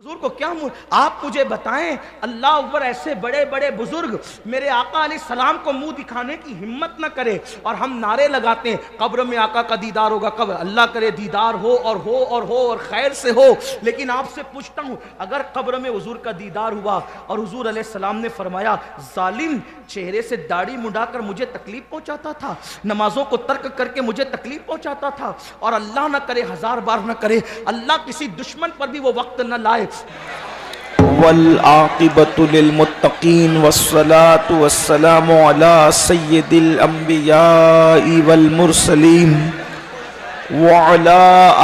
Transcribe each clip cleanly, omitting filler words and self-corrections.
حضور کو کیا آپ مجھے بتائیں، اللہ اکبر، ایسے بڑے بڑے بزرگ میرے آقا علیہ السلام کو منہ دکھانے کی ہمت نہ کرے اور ہم نعرے لگاتے ہیں قبر میں آقا کا دیدار ہوگا، قبر اللہ کرے دیدار ہو اور خیر سے ہو۔ لیکن آپ سے پوچھتا ہوں، اگر قبر میں حضور کا دیدار ہوا اور حضور علیہ السلام نے فرمایا ظالم چہرے سے داڑھی منڈا کر مجھے تکلیف پہنچاتا تھا، نمازوں کو ترک کر کے مجھے تکلیف پہنچاتا تھا، اور اللہ نہ کرے، ہزار بار نہ کرے، اللہ کسی دشمن پر بھی وہ وقت نہ لائے۔ والعاقبۃ للمتقین والصلاة والسلام علی سید الانبیاء والمرسلین وعلی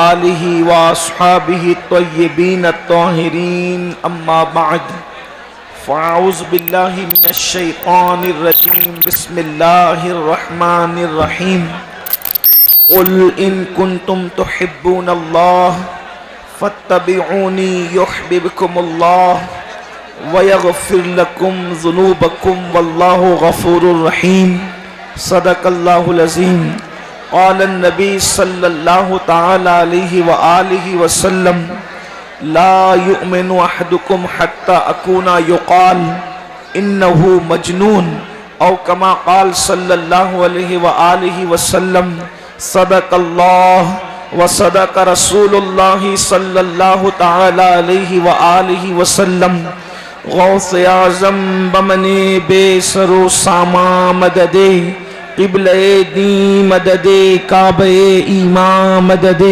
آلہ واصحابہ الطیبین الطاہرین، اما بعد فاعوذ باللہ من الشیطان الرجیم، بسم اللہ الرحمن الرحیم۔ قل ان کنتم تحبون اللہ فاتبعونی یحببکم اللہ ویغفر لکم ذنوبکم واللہ غفور الرحیم۔ صدق اللہ العظیم۔ قال النبی صلی اللہ تعالی علیہ وآلہ وسلم لا یؤمن احدکم حتی اکون یقال انہ مجنون، او کما قال صلی اللہ علیہ وآلہ وسلم صدق اللہ وصدق رسول اللہ صلی اللہ تعالی علیہ وآلہ وسلم۔ غوث اعظم بمن بے سر و ساما مدد، قبلہ دین مدد، کعبہ ایمان مدد،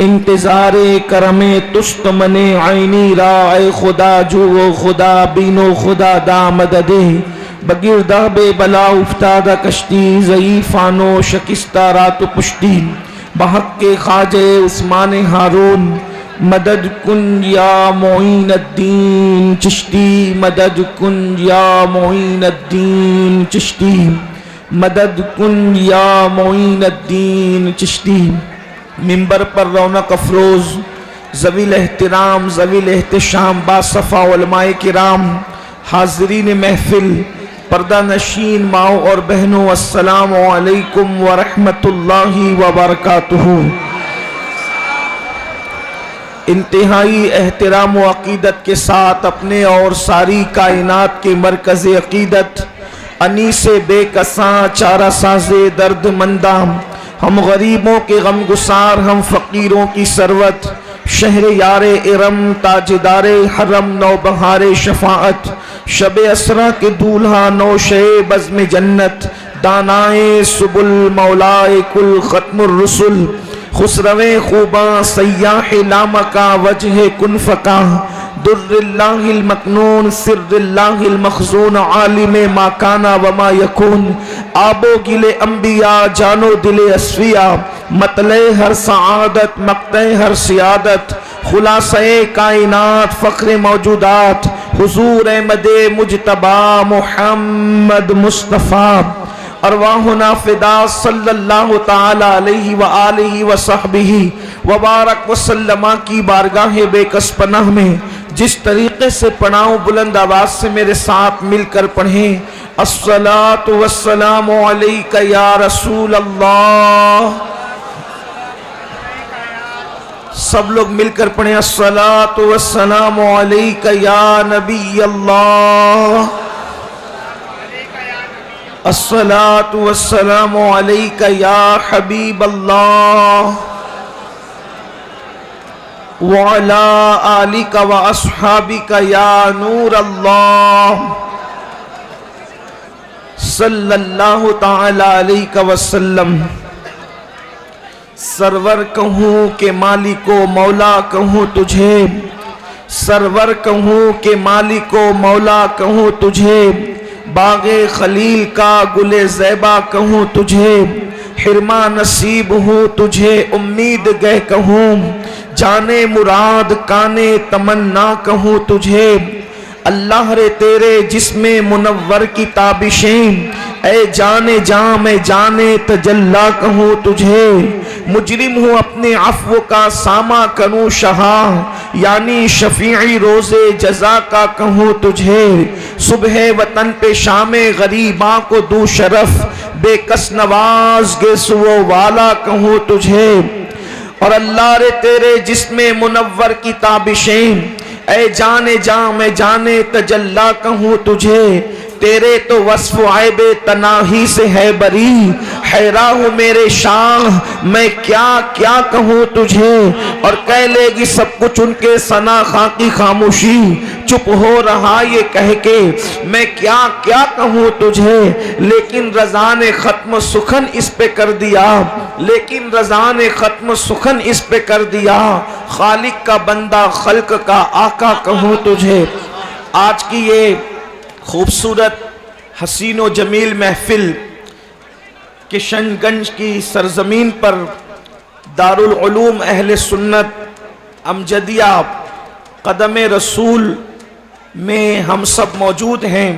انتظار کرم تست من عینی را، اے خدا جو خدا بینو خدا دا مدد۔ بگردہ بے بلا افتادہ کشتی، ضعیفانو شکستہ رات و پشتی، بحق کے خواجہ عثمان ہارون مدد کن یا معین الدین چشتی، مدد کن یا معین الدین چشتی، مدد کن یا معین الدین چشتی۔ منبر پر رونق افروز ذوی الاحترام ذوی الاحتشام باصفا علماء کرام، حاضرین محفل، پردہ نشین ماؤں اور بہنوں، السلام علیکم ورحمت اللہ وبرکاتہ۔ انتہائی احترام و عقیدت کے ساتھ اپنے اور ساری کائنات کے مرکز عقیدت، انیس بے کساں چارہ ساز درد منداں، ہم غریبوں کے غم گسار، ہم فقیروں کی ثروت، شہر یار ارم تاجدار حرم، نوبہار شفاعت، شب اسرا کے دولہا نوشے بزم جنت، دانائے سبل مولائے کل ختم الرسل، خسروِ خوباں سیاح لامکا وجہ کن فکا، در اللہ المکنون سر اللہ المخزون، عالم ما کانا وما یکون، آب و گل انبیاء جان و دل اصفیاء، مطلع ہر سعادت مقطع ہر سیادت، خلاصہ کائنات فخر موجودات، حضور احمد مجتبی محمد مصطفیٰ، ارواحنا فدا صلی اللہ تعالی علیہ وآلہ وصحبہ وبارک وسلم کی بارگاہ بے کس پناہ میں جس طریقے سے پڑھاؤں، بلند آواز سے میرے ساتھ مل کر پڑھیں، الصلاۃ والسلام علیک یا رسول اللہ۔ سب لوگ مل کر پڑھیں، الصلاۃ والسلام علیک یا نبی اللہ، الصلاۃ والسلام علیک یا حبیب اللہ، وعلی آلک و اصحابک یا نور اللہ، صلی اللہ تعالی علیہ وسلم۔ سرور کہوں کہ مالک و مولا کہوں تجھے، سرور کہوں کہ مالک و مولا کہوں تجھے، باغ خلیل کا گل زیبا کہوں تجھے، حرمہ نصیب ہوں تجھے امید گہ کہوں، جانے مراد کانے تمنا کہوں تجھے، اللہ رے تیرے جسم منور کی تابشیں، اے جانے جاں میں جانے تجلا کہوں تجھے، مجرم ہوں اپنے عفو کا ساما کروں شہا، یعنی شفیعی روز جزا کا کہوں تجھے، صبح وطن پہ شام غریباں کو دوں شرف، بے کس نواز گے سو والا کہوں تجھے، اور اللہ رے تیرے جسم منور کی تابشیں، اے جانے جاں میں جانے تجلا کہوں تجھے، تیرے تو وصف عیب تناہی سے ہے بری، حیران ہوں میرے شاہ میں کیا کیا کہوں تجھے، اور کہہ لے گی سب کچھ ان کے ثنا خاں کی خاموشی، چپ ہو رہا یہ کہہ کے میں کیا کیا کہوں تجھے، لیکن رضا نے ختم سخن اس پہ کر دیا، لیکن رضا نے ختم سخن اس پہ کر دیا، خالق کا بندہ خلق کا آقا کہوں تجھے۔ آج کی یہ خوبصورت حسین و جمیل محفل کشن گنج کی سرزمین پر دارالعلوم اہل سنت امجدیہ قدم رسول میں ہم سب موجود ہیں،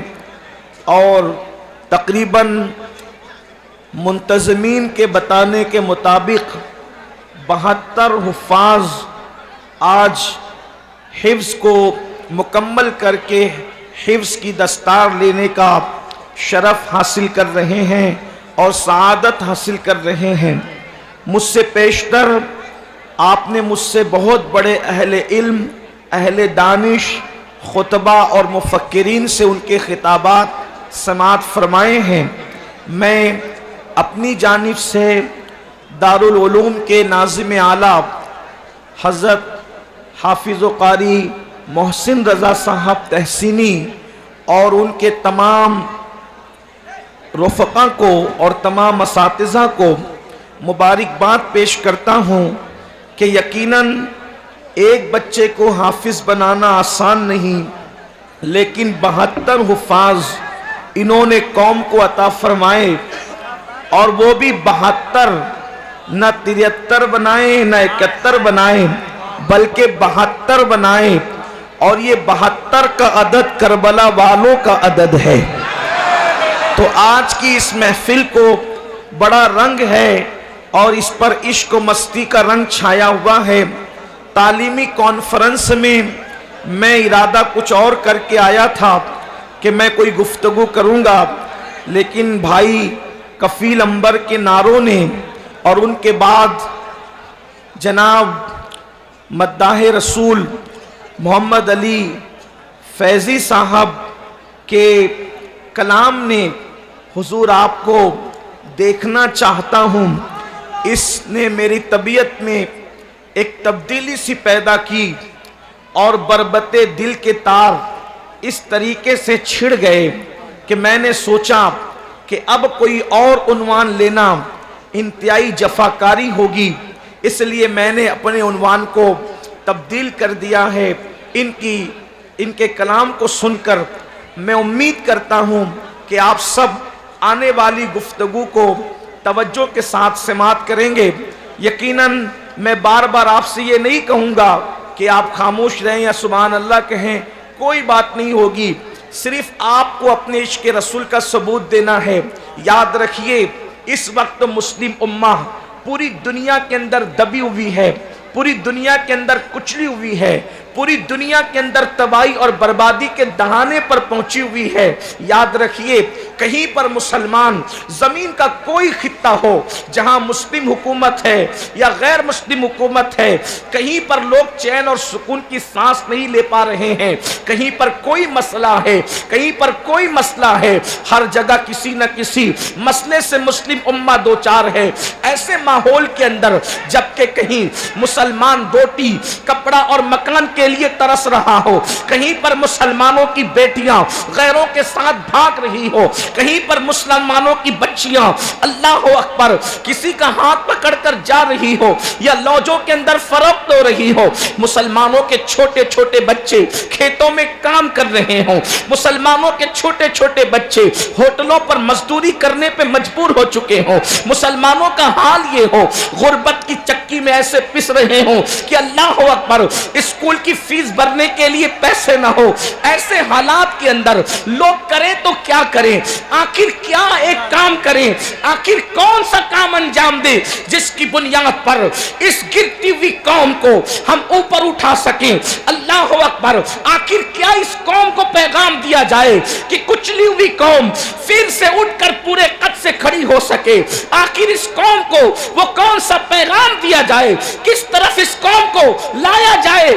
اور تقریباً منتظمین کے بتانے کے مطابق 72 حفاظ آج حفظ کو مکمل کر کے حفظ کی دستار لینے کا شرف حاصل کر رہے ہیں اور سعادت حاصل کر رہے ہیں۔ مجھ سے پیشتر آپ نے مجھ سے بہت بڑے اہل علم، اہل دانش، خطبہ اور مفکرین سے ان کے خطابات سماعت فرمائے ہیں۔ میں اپنی جانب سے دارالعلوم کے ناظم اعلیٰ حضرت حافظ و قاری محسن رضا صاحب تحسینی اور ان کے تمام رفقا کو اور تمام اساتذہ کو مبارکباد پیش کرتا ہوں کہ یقیناً ایک بچے کو حافظ بنانا آسان نہیں، لیکن 72 حفاظ انہوں نے قوم کو عطا فرمائے، اور وہ بھی 72، نہ 73 بنائے نہ 71 بنائے، بلکہ 72 بنائے، اور یہ 72 کا عدد کربلا والوں کا عدد ہے۔ تو آج کی اس محفل کو بڑا رنگ ہے اور اس پر عشق و مستی کا رنگ چھایا ہوا ہے۔ تعلیمی کانفرنس میں میں ارادہ کچھ اور کر کے آیا تھا کہ میں کوئی گفتگو کروں گا، لیکن بھائی کفیل انبر کے نعروں نے اور ان کے بعد جناب مداح رسول محمد علی فیضی صاحب کے کلام نے حضور آپ کو دیکھنا چاہتا ہوں، اس نے میری طبیعت میں ایک تبدیلی سی پیدا کی، اور بربط دل کے تار اس طریقے سے چھڑ گئے کہ میں نے سوچا کہ اب کوئی اور عنوان لینا انتہائی جفاکاری ہوگی، اس لیے میں نے اپنے عنوان کو تبدیل کر دیا ہے۔ ان کے کلام کو سن کر میں امید کرتا ہوں کہ آپ سب آنے والی گفتگو کو توجہ کے ساتھ سماعت کریں گے۔ یقیناً میں بار بار آپ سے یہ نہیں کہوں گا کہ آپ خاموش رہیں یا سبحان اللہ کہیں، کوئی بات نہیں ہوگی، صرف آپ کو اپنے عشق رسول کا ثبوت دینا ہے۔ یاد رکھیے اس وقت مسلم امہ پوری دنیا کے اندر دبی ہوئی ہے، پوری دنیا کے اندر کچلی ہوئی ہے، پوری دنیا کے اندر تباہی اور بربادی کے دہانے پر پہنچی ہوئی ہے۔ یاد رکھیے کہیں پر مسلمان زمین کا کوئی خطہ ہو جہاں مسلم حکومت ہے یا غیر مسلم حکومت ہے، کہیں پر لوگ چین اور سکون کی سانس نہیں لے پا رہے ہیں، کہیں پر کوئی مسئلہ ہے، کہیں پر کوئی مسئلہ ہے، ہر جگہ کسی نہ کسی مسئلے سے مسلم امہ دوچار ہے۔ ایسے ماحول کے اندر جبکہ کہیں مسلمان روٹی کپڑا اور مکان کے لیے ترس رہا ہو، کہیں پر مسلمانوں کی بیٹیاں غیروں کے ساتھ بھاگ رہی ہو، کہیں پر مسلمانوں کی بچیاں اللہ اکبر کسی کا ہاتھ پکڑ کر جا رہی ہو یا لوجوں کے اندر فروخت ہو رہی ہو، مسلمانوں کے چھوٹے چھوٹے بچے کھیتوں میں کام کر رہے ہوں، مسلمانوں کے چھوٹے چھوٹے بچے ہوٹلوں پر مزدوری کرنے پہ مجبور ہو چکے ہوں، مسلمانوں کا حال یہ ہو غربت کی چکی میں ایسے پس رہے ہوں کہ اللہ اکبر اسکول کی فیس بھرنے کے لیے پیسے نہ ہو، ایسے حالات کے اندر لوگ کریں تو کیا کریں، آخر کیا ایک کام کریں، آخر کون سا کام انجام دے جس کی بنیاد پر اس گرتی ہوئی قوم کو ہم اوپر اٹھا سکیں۔ اللہ اکبر آخر کیا اس قوم کو پیغام دیا جائے کہ کچلی ہوئی قوم پھر سے اٹھ کر پورے قد سے کھڑی ہو سکے، آخر اس قوم کو وہ کون سا پیغام دیا جائے، کس طرف اس قوم کو لایا جائے۔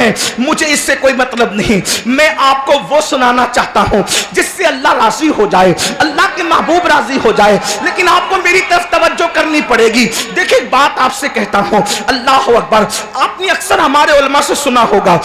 ہیں مجھے اس سے کوئی مطلب نہیں، میں آپ کو وہ سنانا چاہتا ہوں جس سے اللہ راضی ہو جائے، اللہ کے محبوب راضی ہو جائے، لیکن آپ کو میری طرف توجہ کرنی پڑے گی۔ دیکھیں بات آپ سے کہتا ہوں، اللہ اکبر، آپ نے اکثر ہمارے علماء سے سنا ہوگا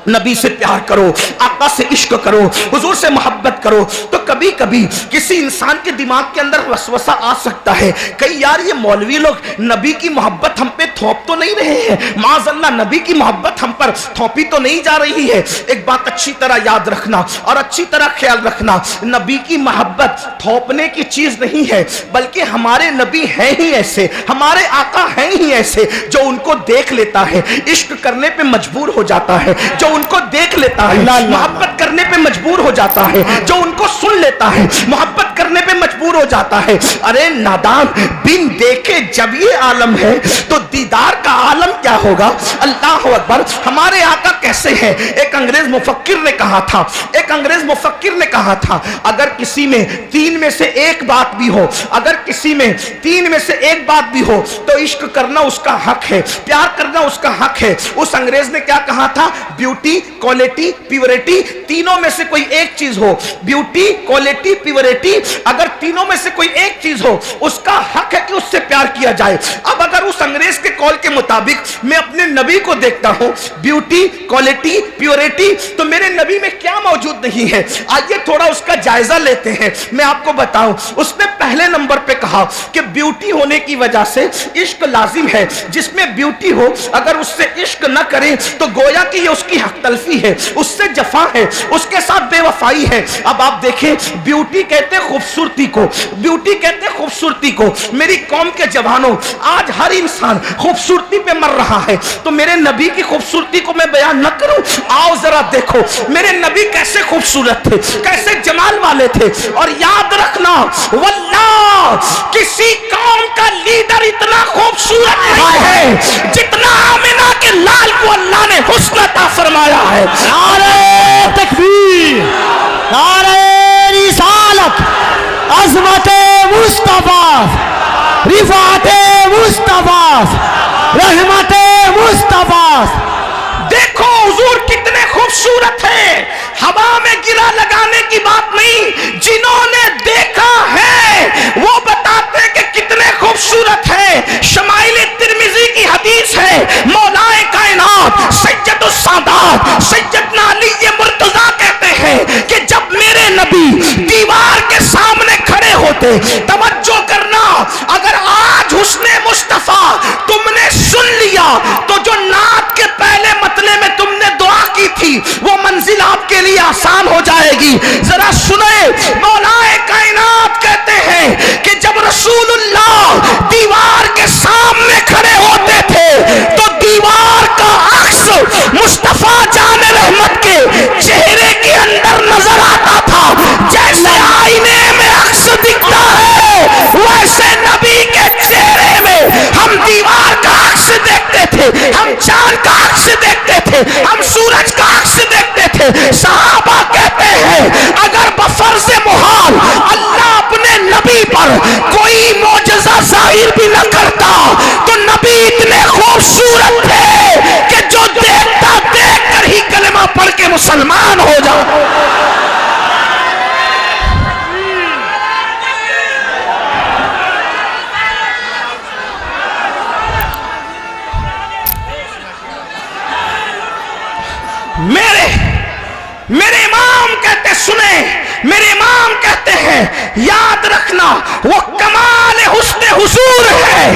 نبی سے پیار کرو، آقا سے عشق کرو، حضور سے محبت کرو، تو کبھی کبھی کسی انسان کے دماغ کے اندر وسوسہ آ سکتا ہے کہ یار یہ مولوی لوگ نبی کی محبت ہم پہ تھوپ تو نہیں رہے ہیں، معاذ اللہ نبی کی محبت ہم پر تھوپی تو نہیں جا رہی ہے۔ ایک بات اچھی طرح یاد رکھنا اور اچھی طرح خیال رکھنا، نبی کی محبت تھوپنے کی چیز نہیں ہے، بلکہ ہمارے نبی ہیں ہی ایسے، ہمارے آقا ہیں ہی ایسے، جو ان کو دیکھ لیتا ہے عشق کرنے پہ مجبور ہو جاتا ہے، جو ان کو دیکھ لیتا ہے محبت کرنے پہ مجبور ہو جاتا ہے، جو ان کو سن لیتا ہے محبت کرنے پہ مجبور ہو جاتا ہے۔ ارے نادان، بن دیکھے جب یہ عالم ہے تو دیدار کا عالم کیا ہوگا؟ اللہ اکبر۔ ہمارے آقا کیسے ہیں؟ ایک انگریز مفکر نے کہا تھا، ایک انگریز مفکر نے کہا تھا، اگر کسی میں تین میں سے ایک بات بھی ہو، اگر کسی میں تین میں سے ایک بات بھی ہو تو عشق کرنا اس کا حق ہے، پیار کرنا اس کا حق ہے۔ اس انگریز نے کیا کہا تھا؟ بیوٹی، کوالٹی، پیورٹی، تینوں میں سے کوئی ایک چیز ہو، بیوٹی، کوالٹی، پیورٹی، اگر تینوں میں سے کوئی ایک چیز ہو اس کا حق ہے کہ اس سے پیار کیا جائے۔ اب اگر اس انگریز کے قول کے مطابق میں اپنے نبی کو دیکھتا ہوں، بیوٹی، کوالٹی، پیورٹی، تو میرے نبی میں کیا موجود نہیں ہے؟ آئیے تھوڑا اس کا جائزہ لیتے ہیں۔ میں آپ کو بتاؤں، اس نے پہلے نمبر پہ کہا کہ بیوٹی ہونے کی وجہ سے عشق لازم ہے، جس میں بیوٹی ہو اگر اس سے عشق نہ کرے تو گویا کہ یہ اس کی حق تلفی ہے، اس سے جفا ہے، اس کے ساتھ بے وفائی ہے۔ اب آپ دیکھیں، بیوٹی کہتے خوبصورتی کو، بیوٹی کہتے خوبصورتی کو۔ میری قوم کے جوانوں، آج ہر انسان خوبصورتی پہ مر رہا ہے، تو میرے نبی کی خوبصورتی کو میں بیان نہ کروں؟ آؤ ذرا دیکھو میرے نبی کیسے خوبصورت تھے، کیسے جمال والے تھے۔ اور یاد رکھنا واللہ کسی قوم کا لیڈر اتنا خوبصورت نہیں ہے جتنا آمنہ کے لال کو اللہ نے حسن عطا فرمایا ہے۔ نعرہ تکبیر، نعرہ رسالت، عظمت مصطفیٰ، رفعت مصطفیٰ، رحمت مصطفیٰ۔ دیکھو حضور کتنے خوبصورت ہیں، ہوا میں گرا لگانے کی بات نہیں، جنہوں نے دیکھا ہے وہ بتاتے ہیں کہ کتنے خوبصورت ہیں۔ شمائل ترمذی کی حدیث ہے، مولائے کائنات سید السادات سیدنا علی مرتضیٰ کہتے ہیں کہ جب میرے نبی دیوار کے سامنے کھڑے ہوتے، توجہ کرنا، اگر آج حسن مصطفیٰ تم نے سن لیا تو جو نعت کے پہلے مطلع میں تم نے دعا کی تھی وہ منزل آپ کے لیے آسان ہو جائے گی۔ ذرا سنیں، مولائے کائنات کہتے ہیں کہ جب رسول اللہ دیوار کے سامنے کھڑے ہوتے تھے تو دیوار کا عکس مصطفیٰ جان رحمت کے چہرے کے اندر نظر آتا تھا۔ جیسے آئینے میں عکس دکھتا ہے ویسے نبی کے چہرے میں ہم دیوار کا عکس دیکھتے تھے، ہم چاند کا عکس دیکھتے تھے، ہم سورج کا عکس دیکھتے تھے۔ صحابہ کہتے ہیں اگر بفرض محال اللہ اپنے نبی پر کوئی معجزہ ظاہر بھی نہ کرتا تو نبی اتنے خوبصورت تھے کہ جو دیکھتا دیکھ کر ہی کلمہ پڑھ کے مسلمان ہو جاتا۔ میرے امام کہتے سنیں، میرے امام کہتے ہیں یاد رکھنا وہ کمال حسن حضور ہے،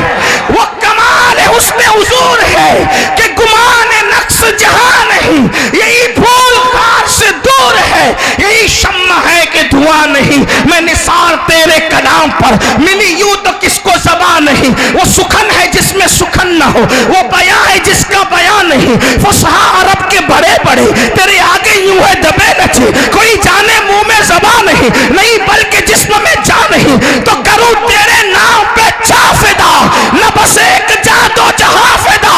وہ کمال حسن حضور ہے کہ گمان نقص جہاں نہیں، یہی بھول خار سے دور ہے، یہی شمع ہے کہ دھواں نہیں۔ میں نثار تیرے کلام پر ملی یوں تو کس کو زبان نہیں، وہ سخن ہے جس میں سخن نہ ہو، وہ بیان ہے جس کا بیان نہیں۔ فصحاء عرب کے بڑے بڑے تیرے آگے یوں ہے دبے نچے، کوئی جانے منہ میں زبان نہیں بلکہ جسم میں جان نہیں، تو کروں تیرے نام پہ چا فدا، نہ بس ایک جا دو جہاں فدا۔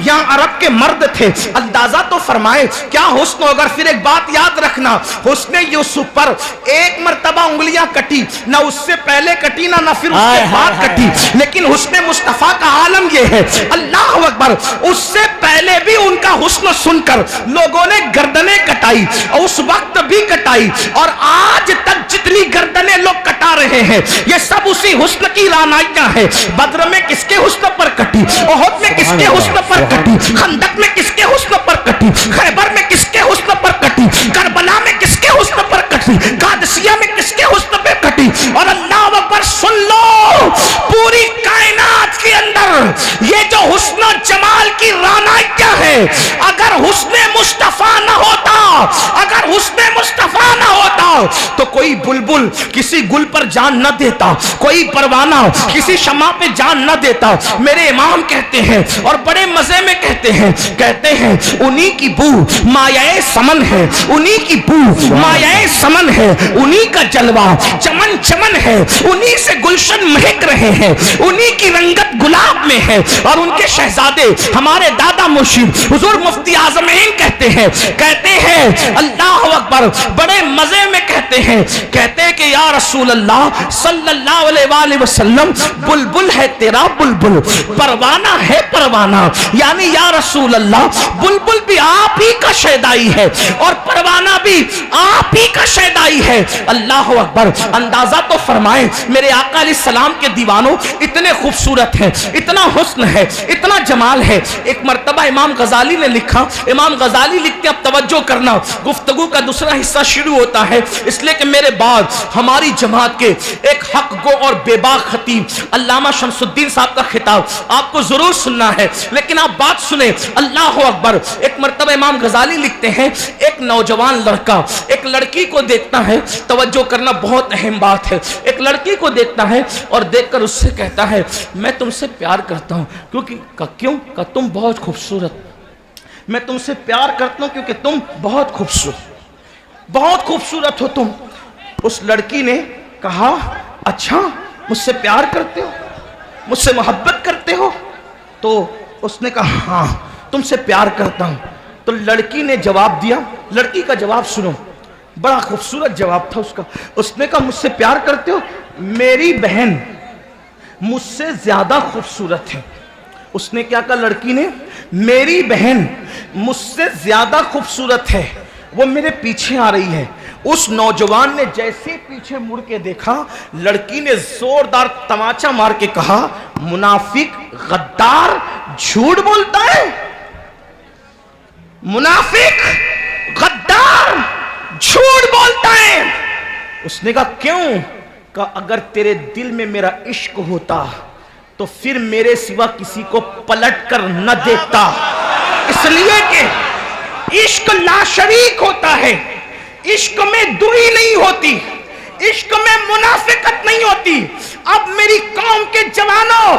یہاں عرب کے مرد تھے. اندازہ تو فرمائے کیا حسن ہو. اگر پھر ایک بات یاد رکھنا، حسن یوسف پر ایک مرتبہ انگلیاں کٹی، نہ اس سے پہلے کٹی نہ پھر اس کے بعد کٹی، لیکن حسن مصطفیٰ کا عالم یہ ہے. اللہ اکبر. اس سے پہلے بھی ان کا حسن سن کر لوگوں نے گردنیں کٹائی، اس وقت بھی کٹائی، اور آج تک جتنی گردنیں لوگ کٹا رہے ہیں یہ سب اسی حسن کی رعنائیاں ہیں. بدر میں کس کے حسن پر کٹی، احد میں کس کے حسن پر کٹی، خندق میں کس کے حسن پر کٹی، خیبر میں کس کے حسن پر کٹی، کربلا میں کس کے حسن پر کٹی، قادسیہ میں کس کے حسن پر کٹی. اور اللہ اکبر سن لو، پوری کائنات کے اندر یہ جو حسن و جمال کی رعنائیاں ہیں، اگر حسن مصطفیٰ نہ ہوتا، اگر حسن مصطفیٰ نہ ہوتا تو کوئی بلبل کسی گل پر جان نہ دیتا، کوئی پروانہ کسی شمع پہ جان نہ دیتا. میرے امام کہتے ہیں اور بڑے مزے میں کہتے ہیں انہی کی بو مایہ سمن ہے، انہی کی بو مایہ سمن ہے، انہی کا جلوہ چمن چمن ہے، انہی سے گلشن مہک رہے ہیں، انہی کی رنگت گلاب میں ہے. اور ان کے شہزادے ہمارے دادا مرشد حضور مفتی اعظم کہتے ہیں اللہ اکبر، بڑے مزے میں کہتے ہیں کہ یا رسول اللہ صلی اللہ علیہ وآلہ وسلم، بلبل ہے تیرا بلبل، پروانہ ہے پروانہ، یعنی یا رسول اللہ بلبل بھی آپ ہی کا شیدائی ہے اور پروانہ بھی آپ ہی کا شیدائی ہے. اللہ اکبر. اندازہ تو فرمائیں میرے آقا علیہ السلام کے دیوانوں اتنے خوبصورت ہیں، اتنا حسن ہے، اتنا جمال ہے. ایک مرتبہ امام غزالی نے لکھا، امام غزالی لکھتے، اب توجہ کرنا، گفتگو کا دوسرا حصہ شروع ہوتا ہے اس لیے کہ میرے بعد ہماری جماعت کے ایک حق گو اور بے باک خطیب علامہ شمس الدین صاحب کا خطاب آپ کو ضرور سننا ہے، لیکن آپ بات سنیں. اللہ اکبر. ایک مرتبہ امام غزالی لکھتے ہیں ایک نوجوان لڑکا ایک لڑکی کو دیکھتا ہے، توجہ کرنا بہت اہم بات ہے، ایک لڑکی کو دیکھتا ہے اور دیکھ کر اس سے کہتا ہے میں تم سے پیار کرتا ہوں کیوں کہ تم بہت خوبصورت، میں تم سے پیار کرتا ہوں کیونکہ تم بہت خوبصورت ہو تم. اس لڑکی نے کہا اچھا مجھ سے پیار کرتے ہو، مجھ سے محبت کرتے ہو؟ تو اس نے کہا ہاں تم سے پیار کرتا ہوں. تو لڑکی نے جواب دیا، لڑکی کا جواب سنو، بڑا خوبصورت جواب تھا اس کا. اس نے کہا مجھ سے پیار کرتے ہو؟ میری بہن مجھ سے زیادہ خوبصورت ہے. اس نے کیا کہا لڑکی نے؟ میری بہن مجھ سے زیادہ خوبصورت ہے، وہ میرے پیچھے آ رہی ہے. اس نوجوان نے جیسے پیچھے مڑ کے دیکھا، لڑکی نے زوردار تماچا مار کے کہا منافق غدار جھوٹ بولتا ہے، منافق غدار جھوٹ بولتا ہے. اس نے کہا کیوں؟ کہ اگر تیرے دل میں میرا عشق ہوتا تو پھر میرے سوا کسی کو پلٹ کر نہ دیکھتا، اس لیے کہ عشق لا شریک ہوتا ہے، عشق میں دوئی نہیں ہوتی، عشق میں منافقت نہیں ہوتی. اب میری قوم کے جوانوں،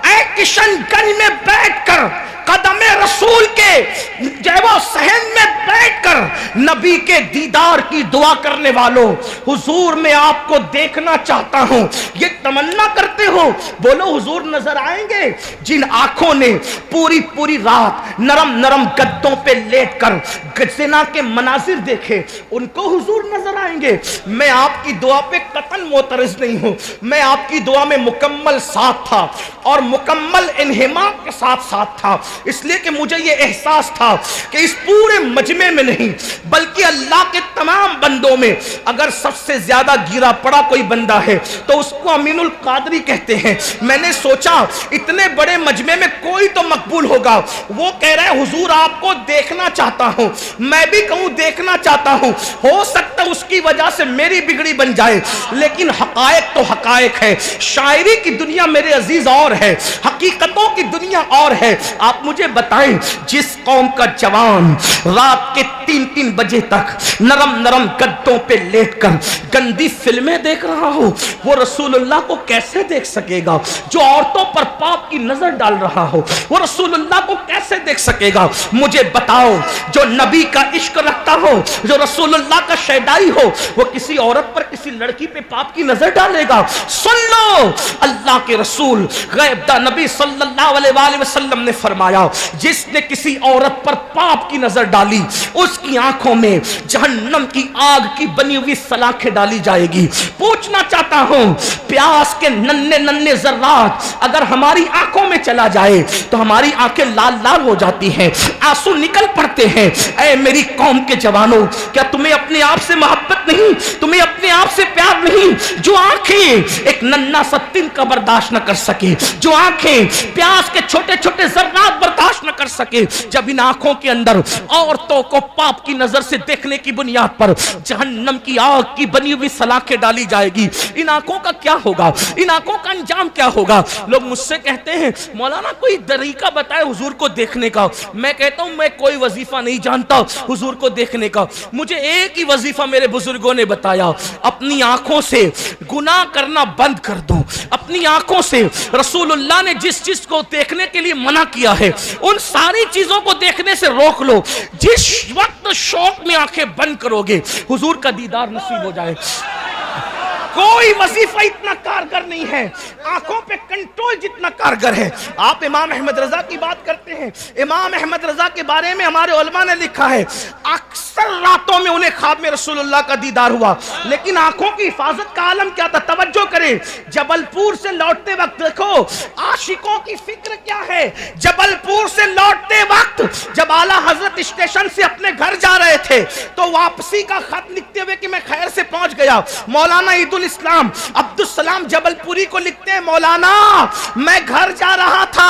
اے کشن گنج میں بیٹھ کر قدم رسول کے جیو صحن میں بیٹھ کر نبی کے دیدار کی دعا کرنے والوں، حضور میں آپ کو دیکھنا چاہتا ہوں، یہ تمنا کرتے ہو؟ بولو حضور نظر آئیں گے؟ جن آنکھوں نے پوری رات نرم نرم گدوں پہ لیٹ کر زنا کے مناظر دیکھے، ان کو حضور نظر آئیں گے. میں آپ کی دعا پہ قطعاً معترض نہیں ہوں، میں آپ کی دعا میں مکمل ساتھ تھا اور مکمل انہماک کے ساتھ تھا، اس لیے کہ مجھے یہ احساس تھا کہ اس پورے مجمع میں نہیں بلکہ اللہ کے تمام بندوں میں اگر سب سے زیادہ گرا پڑا کوئی بندہ ہے تو اس کو امین القادری کہتے ہیں. میں نے سوچا اتنے بڑے مجمع میں کوئی تو مقبول ہوگا. وہ کہہ رہے ہیں حضور آپ کو دیکھنا چاہتا ہوں، میں بھی کہوں دیکھنا چاہتا ہوں، ہو سکتا اس کی وجہ سے میری بگڑی بن جائے، لیکن حقائق تو حقائق ہے. شاعری کی دنیا میرے عزیز اور ہے، حقیقتوں کی دنیا اور ہے. آپ مجھے بتائیں جس قوم کا جوان رات کے 3 بجے تک نرم نرم گدوں پہ لیٹ کر گندی فلمیں دیکھ رہا ہو وہ رسول اللہ کو کیسے دیکھ سکے گا؟ جو عورتوں پر پاپ کی نظر ڈال رہا ہو وہ رسول اللہ کو کیسے دیکھ سکے گا؟ مجھے بتاؤ جو نبی کا عشق رکھتا ہو جو رسول اللہ کا شیدائی ہو وہ کسی عورت پر کسی لڑکی پہ پاپ کی نظر ڈالے گا؟ سن لو اللہ کے رسول غیب دا نبی صلی اللہ علیہ وآلہ وسلم نے فرمایا جس نے کسی عورت پر پاپ کی نظر ڈالی اس کی آنکھوں میں جہنم کی آگ کی بنی ہوئی سلاخیں ڈالی جائے گی۔ پوچھنا چاہتا ہوں پیاس کے ننھے ننھے ذرات اگر ہماری آنکھوں میں چلا جائے تو ہماری آنکھیں لال لال ہو جاتی ہیں، آنسو نکل پڑتے ہیں۔ اے میری قوم کے جوانوں کیا تمہیں اپنے آپ سے محبت نہیں؟ تمہیں اپنے آپ سے پیار نہیں؟ جو آنکھیں ایک ننھا سا تنکا برداشت نہ کر سکے، جو آنکھیں پیاس کے چھوٹے چھوٹے ذرات برداشت نہ کر سکے، جب ان آنکھوں کے اندر عورتوں کو پاپ کی نظر سے دیکھنے کی بنیاد پر جہنم کی آگ کی بنی ہوئی سلاخیں ڈالی جائے گی، ان آنکھوں کا کیا ہوگا؟ ان آنکھوں کا انجام کیا ہوگا؟ لوگ مجھ سے کہتے ہیں مولانا کوئی طریقہ بتائے حضور کو دیکھنے کا۔ میں کہتا ہوں میں کوئی وظیفہ نہیں جانتا حضور کو دیکھنے کا، مجھے ایک ہی وظیفہ میرے بزرگوں نے بتایا، اپنی آنکھوں سے گناہ کرنا بند کر دو، اپنی آنکھوں سے رسول اللہ نے جس چیز کو دیکھنے کے لیے منع کیا ہے ان ساری چیزوں کو دیکھنے سے روک لو۔ جس وقت شوق میں آنکھیں بند کرو گے حضور کا دیدار نصیب ہو جائے۔ کوئی وظیفہ اتنا کارگر نہیں ہے، آنکھوں پہ کنٹرول جتنا کارگر ہے۔ آپ امام احمد رضا کی بات کرتے ہیں، امام احمد رضا کے بارے میں ہمارے علماء نے لکھا ہے اکثر راتوں میں انہیں خواب میں رسول اللہ کا دیدار ہوا، لیکن آنکھوں کی حفاظت کا عالم کیا تھا؟ توجہ کریں، جبل پور سے لوٹتے وقت دیکھو عاشقوں کی فکر کیا ہے۔ جبل پور سے لوٹتے وقت جب اعلیٰ حضرت اسٹیشن سے اپنے گھر جا رہے تھے تو واپسی کا خط لکھتے ہوئے کہ میں خیر سے پہنچ گیا، مولانا عید الاسلام عبدالسلام جبل پوری کو لکھتے ہیں مولانا میں گھر جا رہا تھا،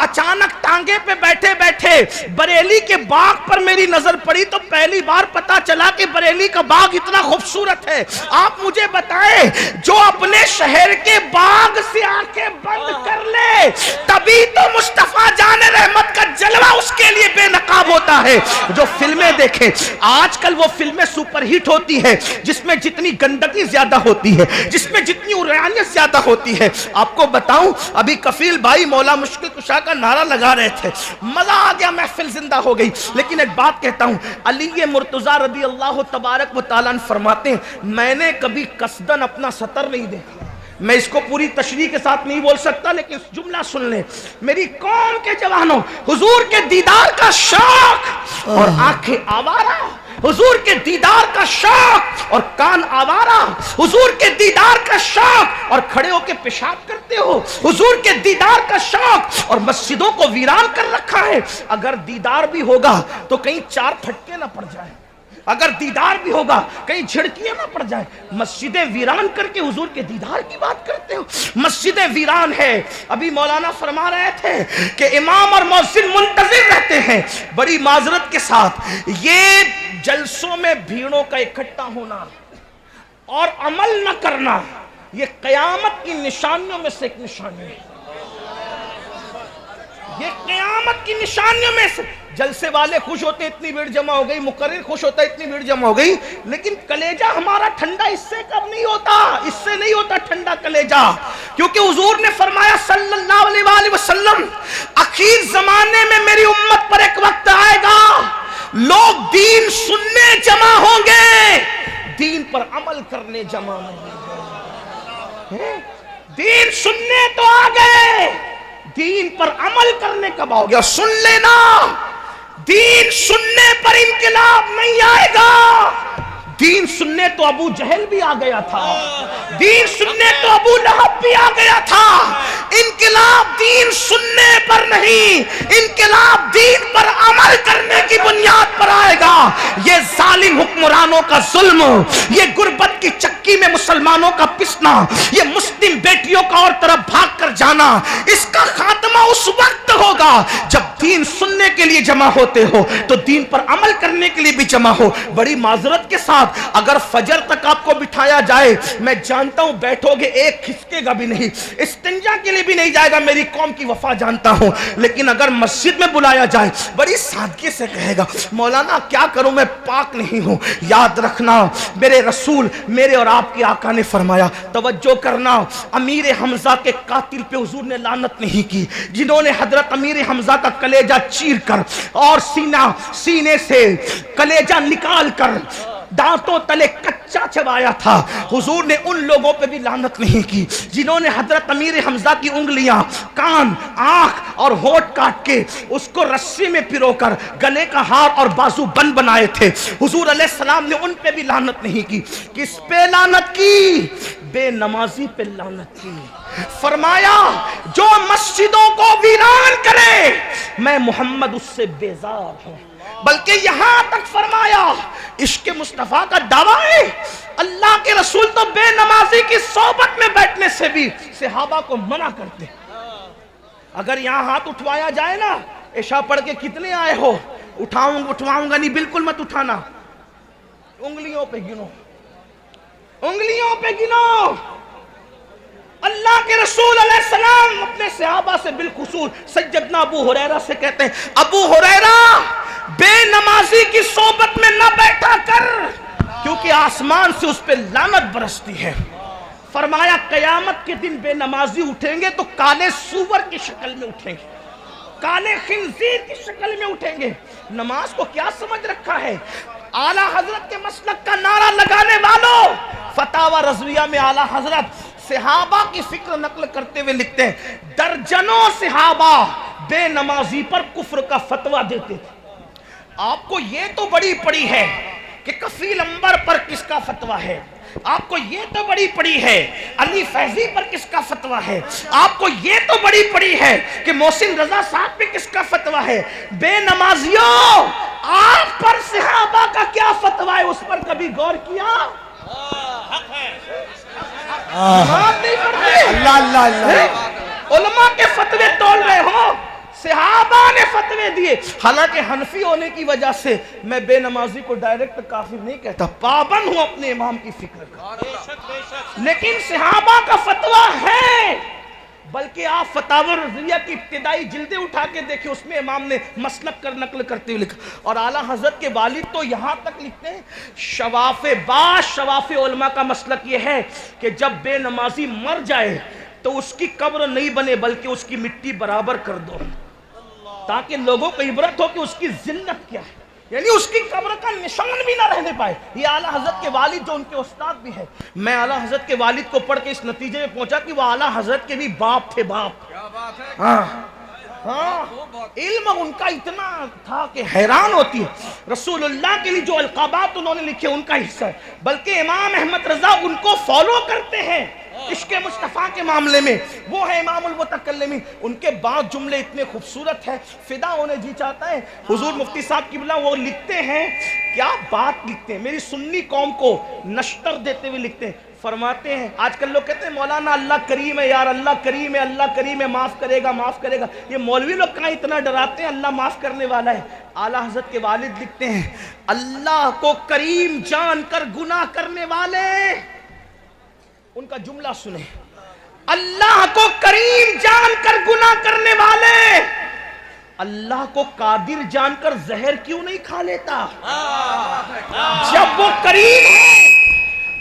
اچانک ٹانگے پہ بیٹھے بیٹھے بریلی کے باغ پر میری نظر پڑی تو پہلی بار پتا چلا کہ بریلی کا باغ اتنا خوبصورت ہے۔ آپ مجھے بتائیں جو اپنے شہر کے باغ سے آنکھیں بند کر لے تبھی تو مصطفیٰ جان رحمت کا جلوہ اس کے لیے بے نقاب ہوتا ہے۔ جو فلمیں دیکھیں آج کل وہ فلمیں سپر ہٹ ہوتی ہے جس میں جتنی گندگی زیادہ ہوتی ہے، جس میں جتنی عریانیت زیادہ ہوتی ہے۔ آپ کو بتاؤں ابھی کفیل بھائی مولا مشکل کشا کا نعرہ لگا رہے تھے، مزہ آ گیا، محفل زندہ ہو گئی۔ لیکن ایک بات کہتا ہوں، علی مرتضیٰ رضی اللہ تبارک و تعالیٰ فرماتے ہیں میں نے کبھی قصدن اپنا سطر نہیں دیکھا۔ میں اس کو پوری تشریح کے ساتھ نہیں بول سکتا لیکن جملہ سن لیں، میری قوم کے جوانوں حضور کے دیدار کا شوق اور آنکھیں آوارہ، حضور کے دیدار کا شوق اور کان آوارہ، حضور کے دیدار کا شوق اور کھڑے ہو کے پیشاب کرتے ہو، حضور کے دیدار کا شوق اور مسجدوں کو ویران کر رکھا ہے۔ اگر دیدار بھی ہوگا تو کہیں 4 پھٹکے نہ پڑ جائیں، اگر دیدار بھی ہوگا کہیں جھڑکیاں نہ پڑ جائیں۔ مسجدیں ویران کر کے حضور کے دیدار کی بات کرتے ہو، مسجدیں ویران ہے۔ ابھی مولانا فرما رہے تھے کہ امام اور مؤذن منتظر رہتے ہیں۔ بڑی معذرت کے ساتھ یہ جلسوں میں بھیڑوں کا اکٹھا ہونا اور عمل نہ کرنا یہ قیامت کی نشانیوں میں سے ایک نشانی ہے، یہ قیامت کی نشانیوں میں سے۔ جلسے والے خوش ہوتے اتنی بھیڑ جمع ہو گئی، مقرر خوش ہوتا اتنی بھیڑ جمع ہو گئی، لیکن کلیجہ ہمارا ٹھنڈا اس سے کب نہیں ہوتا، اس سے نہیں ہوتا ٹھنڈا کلیجہ، کیونکہ حضور نے فرمایا صلی اللہ علیہ وآلہ وسلم اخیر زمانے میں میری امت پر ایک وقت آئے گا لوگ دین سننے جمع ہوں گے، دین پر عمل کرنے جمع نہیں گے۔ دین سننے تو آ گئے، دین پر عمل کرنے کب آؤ گیا؟ سن لینا دین سننے پر انقلاب نہیں آئے گا۔ دین سننے تو ابو جہل بھی آ گیا تھا، دین سننے تو ابو لہب بھی آ گیا تھا۔ انقلاب دین سننے پر نہیں، انقلاب دین پر عمل کرنے کی بنیاد پر آئے گا۔ یہ ظالم حکمرانوں کا ظلم، یہ غربت کی چکی میں مسلمانوں کا پسنا، یہ مسلم بیٹیوں کا اور طرف بھاگ کر جانا، اس کا خاتمہ اس وقت ہوگا جب دین سننے کے لیے جمع ہوتے ہو تو دین پر عمل کرنے کے لیے بھی جمع ہو. بڑی معذرت کے ساتھ اگر فجر تک آپ کو بٹھایا جائے، میں جانتا ہوں بیٹھو گے، ایک کھسکے گا بھی نہیں، استنجا کے لیے بھی نہیں جائے گا، میری قوم کی وفا جانتا ہوں. لیکن اگر مسجد میں بلایا جائے بڑی سادگی سے کہے گا مولانا کیا کروں میں پاک نہیں ہوں. یاد رکھنا میرے رسول، میرے اور آپ کے آقا نے فرمایا، توجہ کرنا، امیر حمزہ کے قاتل پہ حضور نے لعنت نہیں کی، جنہوں نے حضرت امیر حمزہ کا کلیجہ چیر کر اور سینے سے کلیجہ نکال کر دانتوں تلے کچا چبایا تھا، حضور نے ان لوگوں پہ بھی لعنت نہیں کی جنہوں نے حضرت امیر حمزہ کی انگلیاں، کان، آنکھ اور ہونٹ کاٹ کے اس کو رسی میں پرو کر گلے کا ہار اور بازو بند بنائے تھے. حضور علیہ السلام نے ان پہ بھی لعنت نہیں کی. کس پہ لعنت کی؟ بے نمازی پہ لعنت کی. فرمایا جو مسجدوں کو ویران کرے میں محمد اس سے بیزار ہوں. بلکہ یہاں تک فرمایا عشق مصطفیٰ کا دعویٰ ہے، اللہ کے رسول تو بے نمازی کی صحبت میں بیٹھنے سے بھی صحابہ کو منع کرتے. اگر یہاں ہاتھ اٹھوایا جائے نا، عشاء پڑھ کے کتنے آئے ہو؟ اٹھواؤں گا نہیں، بالکل مت اٹھانا، انگلیوں پہ گنو، انگلیوں پہ گنو. اللہ کے رسول علیہ السلام اپنے صحابہ سے بالخصوص سیدنا ابو ہریرہ سے کہتے ہیں، ابو ہریرہ بے نمازی کی صحبت میں نہ بیٹھا کر، کیونکہ آسمان سے اس پہ لعنت برستی ہے. فرمایا قیامت کے دن بے نمازی اٹھیں گے تو کالے سور کی شکل میں اٹھیں گے، کالے خنزیر کی شکل میں اٹھیں گے. نماز کو کیا سمجھ رکھا ہے؟ اعلیٰ حضرت کے مسلک کا نعرہ لگانے والوں، فتاوی رضویہ میں اعلیٰ حضرت صحابہ کی فکر نقل کرتے ہوئے لکھتے ہیں درجنوں صحابہ بے نمازی پر کفر کا فتویٰ دیتے تھے. آپ کو یہ تو بڑی پڑی ہے کہ کفیل انبر پر کس کا فتویٰ ہے، آپ کو یہ تو بڑی پڑی ہے علی فیضی پر کس کا فتویٰ ہے، آپ کو یہ تو بڑی پڑی ہے کہ محسن رضا صاحب پہ کس کا فتویٰ ہے. بے نمازیوں، آپ پر صحابہ کا کیا فتویٰ ہے اس پر کبھی غور کیا؟ اللہ اللہ اللہ، علماء کے فتوے تول رہے ہو، صحابہ نے فتوے دیے. حالانکہ حنفی ہونے کی وجہ سے میں بے نمازی کو ڈائریکٹ کافر نہیں کہتا، پابند ہوں اپنے امام کی فکر کا، لیکن صحابہ کا فتویٰ ہے. بلکہ آپ فتاوی رضویہ کی ابتدائی جلدیں اٹھا کے دیکھیں، اس میں امام نے مسلک کر نقل کرتے ہوئے لکھا. اور اعلیٰ حضرت کے والد تو یہاں تک لکھتے ہیں، شواف علماء کا مسلک یہ ہے کہ جب بے نمازی مر جائے تو اس کی قبر نہیں بنے بلکہ اس کی مٹی برابر کر دو، تاکہ لوگوں کو عبرت ہو کہ اس کی ذلت کیا ہے، یعنی اس کی قبر کا نشان بھی نہ رہنے پائے. یہ اعلیٰ حضرت کے والد جو ان کے استاد بھی ہیں، میں اعلیٰ حضرت کے والد کو پڑھ کے اس نتیجے میں پہنچا کہ وہ اعلیٰ حضرت کے بھی باپ تھے. باپ، ہاں، علم ان کا اتنا تھا کہ حیران ہوتی ہے. رسول اللہ کے لیے جو القابات انہوں نے لکھے ان کا حصہ ہے، بلکہ امام احمد رضا ان کو فالو کرتے ہیں عشق مصطفیٰ کے معاملے میں. وہ ہے امام المتکلمین. ان کے بعض جملے اتنے خوبصورت ہیں، فدا ہونے جی چاہتا ہے. حضور مفتی صاحب قبلہ وہ لکھتے ہیں، کیا بات لکھتے ہیں، میری سنی قوم کو نشتر دیتے ہوئے لکھتے ہیں. فرماتے ہیں آج کل لوگ کہتے ہیں مولانا اللہ کریم ہے، یار اللہ کریم ہے، اللہ کریم ہے، معاف کرے گا، معاف کرے گا. یہ مولوی لوگ کہاں اتنا ڈراتے ہیں اللہ معاف کرنے والا ہے. اعلیٰ حضرت کے والد لکھتے ہیں اللہ کو کریم جان کر گناہ کرنے والے، ان کا جملہ سنیں، اللہ کو کریم جان کر گناہ کرنے والے اللہ کو قادر جان کر زہر کیوں نہیں کھا لیتا؟ جب وہ کریم ہے،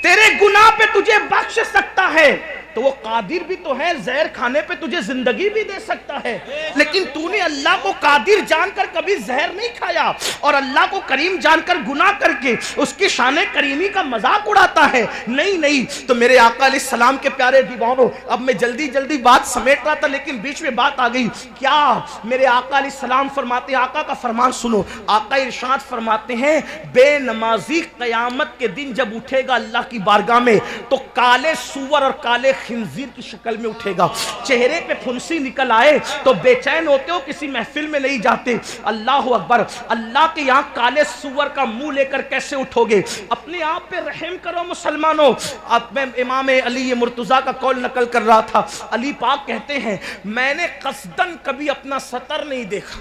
تیرے گناہ پہ تجھے بخش سکتا ہے تو وہ قادر بھی تو ہے، زہر کھانے پہ تجھے زندگی بھی دے سکتا ہے. لیکن تو نے اللہ کو قادر جان کر کبھی زہر نہیں کھایا اور اللہ کو کریم جان کر گناہ کر کے اس کی شان کریمی کا مذاق اڑاتا ہے. نہیں. تو میرے آقا علیہ السلام کے پیارے دیوانوں، اب میں جلدی بات سمیٹ رہا تھا لیکن بیچ میں بات آ گئی. کیا میرے آقا علیہ السلام فرماتے ہیں، آقا کا فرمان سنو. آقا ارشاد فرماتے ہیں بے نمازی قیامت کے دن جب اٹھے گا اللہ کی بارگاہ میں تو کالے سور اور کالے خنزیر کی شکل میں اٹھے گا. چہرے پہ پھنسی نکل آئے تو بے چین ہوتے ہو، کسی محفل میں نہیں جاتے. اللہ اکبر. اللہ کے یہاں کالے سور کا منہ لے کر کیسے اٹھو گے؟ اپنے آپ پہ رحم کرو مسلمانوں. اب میں امام علی مرتضیٰ کا قول نقل کر رہا تھا. علی پاک کہتے ہیں میں نے قصدن کبھی اپنا سطر نہیں دیکھا.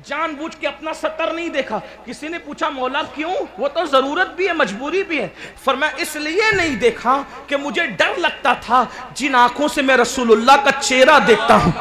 جان بوجھ کے اپنا سطر نہیں دیکھا. کسی نے پوچھا مولا کیوں؟ وہ تو ضرورت بھی ہے، مجبوری بھی ہے. فرمایا اس لیے نہیں دیکھا کہ مجھے ڈر لگتا تھا جن آنکھوں سے میں رسول اللہ کا چہرہ دیکھتا ہوں،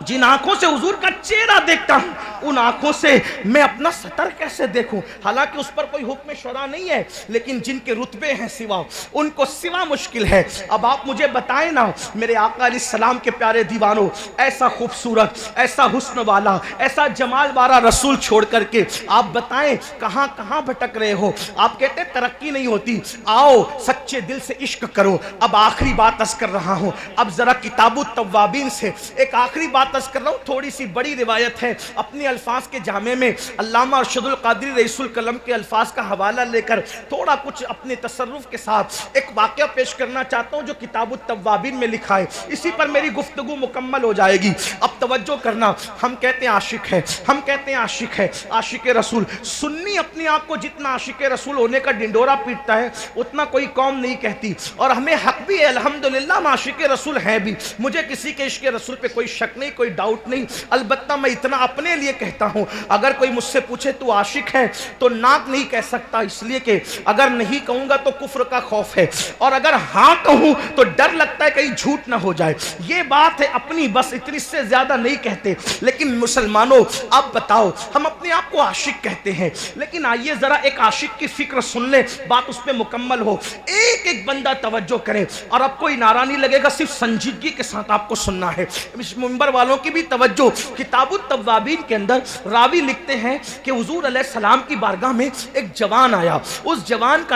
جن آنکھوں سے حضور کا چہرہ دیکھتا ہوں، ان آنکھوں سے میں اپنا سطر کیسے دیکھوں. حالانکہ اس پر کوئی حکم شرع نہیں ہے، لیکن جن کے رتبے ہیں سوا، ان کو سوا مشکل ہے. اب آپ مجھے بتائیں نا میرے آقا علیہ السلام کے پیارے دیوانوں، ایسا خوبصورت، ایسا حسن والا، ایسا جمال والا رسول چھوڑ کر کے آپ بتائیں کہاں کہاں بھٹک رہے ہو. آپ کہتے ہیں ترقی نہیں ہوتی، آؤ سچے دل سے عشق کرو. اب آخری بات عرض کر رہا ہوں، اب ذرا کتاب التوابین سے ایک آخری بات عرض کر رہا ہوں. تھوڑی سی بڑی روایت ہے، اپنے الفاظ کے جامع میں علامہ ارشد القادری رئیس القلم کے الفاظ کا حوالہ لے کر تھوڑا کچھ اپنے تصرف کے ساتھ ایک واقعہ پیش کرنا چاہتا ہوں جو کتاب التوابین میں لکھا ہے. اسی پر میری گفتگو مکمل ہو جائے گی. اب توجہ کرنا، ہم کہتے ہیں عاشق ہے، ہم کہتے ہیں عاشق ہے، عاشق رسول. سنی اپنے آپ کو جتنا عاشق رسول ہونے کا ڈنڈورا پیٹتا ہے اتنا کوئی قوم نہیں کہتی، اور ہمیں حق بھی ہے الحمدللہ ہم عاشق رسول ہیں بھی. مجھے کسی کے عشق رسول پہ کوئی شک نہیں، کوئی ڈاؤٹ نہیں. البتہ میں اتنا اپنے لیے کہتا ہوں، اگر کوئی مجھ سے پوچھے تو عاشق ہے تو ناک نہیں کہہ سکتا، اس لیے کہ اگر نہیں کہوں گا تو کفر کا خوف ہے، اور اگر ہاں کہوں تو ڈر لگتا ہے کہیں جھوٹ نہ ہو جائے. یہ بات ہے اپنی، بس اتنی سے زیادہ نہیں کہتے. لیکن مسلمانوں آپ بتاؤ، ہم اپنے آپ کو عاشق کہتے ہیں، لیکن آئیے ذرا ایک عاشق کی فکر سن لیں، بات اس پہ مکمل ہو. ایک ایک بندہ توجہ کرے، اور اب کوئی نعرہ نہیں لگے گا، صرف سنجیدگی کے ساتھ آپ کو سننا ہے. اس منبر والوں کی بھی توجہ. کتاب التوابین کے اندر راوی لکھتے ہیں کہ حضور علیہ السلام کی بارگاہ میں ایک جوان آیا. اس جوان کا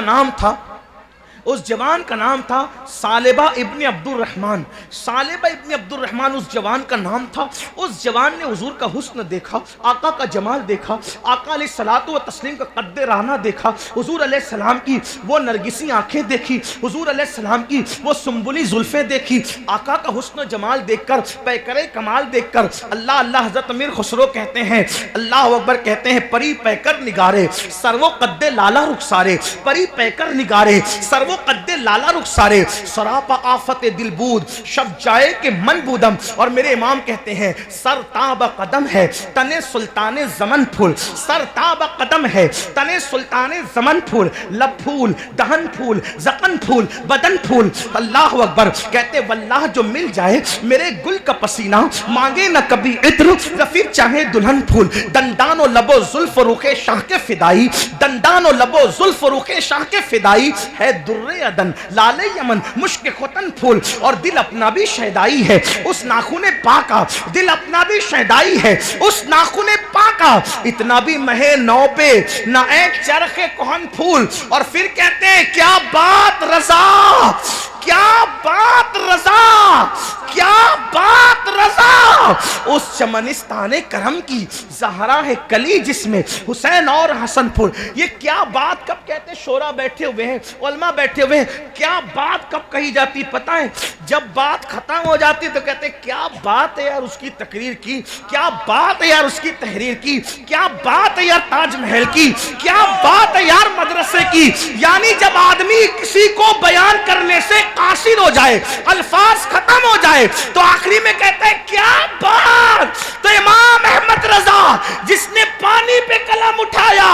نام تھا ثعلبہ ابن عبد الرحمن. ثعلبہ ابن عبد الرحمن اس جوان کا نام تھا. اس جوان نے حضور کا حسن دیکھا، آقا کا جمال دیکھا، آقا علیہ الصلوۃ والتسلیم کا قد رعنا دیکھا، حضور علیہ السلام کی وہ نرگسی آنکھیں دیکھی، حضور علیہ السلام کی وہ سنبلی زلفیں دیکھی. آقا کا حسن و جمال دیکھ کر، پیکر کمال دیکھ کر اللہ اللہ حضرت امیر خسرو کہتے ہیں، اللہ اکبر کہتے ہیں، پری پیکر نگارے سرو قد لالا رخسارے، پری پیکر نگارے سرو قد لالا رخسارے، سراپا آفت دل بود شب جائے کہ من بودم. اور میرے امام کہتے ہیں سر تاب قدم ہے تنے سلطان زمن پھول، سر تاب قدم ہے تنے سلطان زمن پھول، لب پھول، دہن پھول، زقن پھول، بدن پھول. اللہ اکبر کہتے واللہ جو مل جائے میرے گل کا پسینہ، مانگے نہ کبھی عطر پھر چاہے دلہن پھول. دندان و لب و زلف رخ شاہ کے فدائی، دندان و لب و زلف رخ شاہ کے فدائی ہے در عدن لال یمن مشک ختن پھول. اور دل اپنا بھی شیدائی ہے اس ناخن پاکا، دل اپنا بھی شیدائی ہے اس ناخن پاکا، اتنا بھی مہے نو پہ نہ ایک چرخ کہن پھول. اور پھر کہتے ہیں کیا بات رضا، کیا بات رضا، کیا بات رضا، اس چمنستان کرم کی زہرا ہے کلی جس میں حسین اور حسن پھول. یہ کیا بات کب کہتے ہیں؟ شورا بیٹھے ہوئے ہیں، علماء بیٹھے ہوئے ہیں. کیا بات کب کہی جاتی پتہ ہے؟ جب بات ختم ہو جاتی تو کہتے ہیں کیا بات ہے یار اس کی تقریر کی، کیا بات ہے یار اس کی تحریر کی، کیا بات ہے یار تاج محل کی، کیا بات ہے یار مدرسے کی. یعنی جب آدمی کسی کو بیان کرنے سے قاصر ہو جائے، الفاظ ختم ہو جائے، تو آخری میں کہتا ہے کیا بات. تو امام احمد رضا جس نے پانی پہ قلم اٹھایا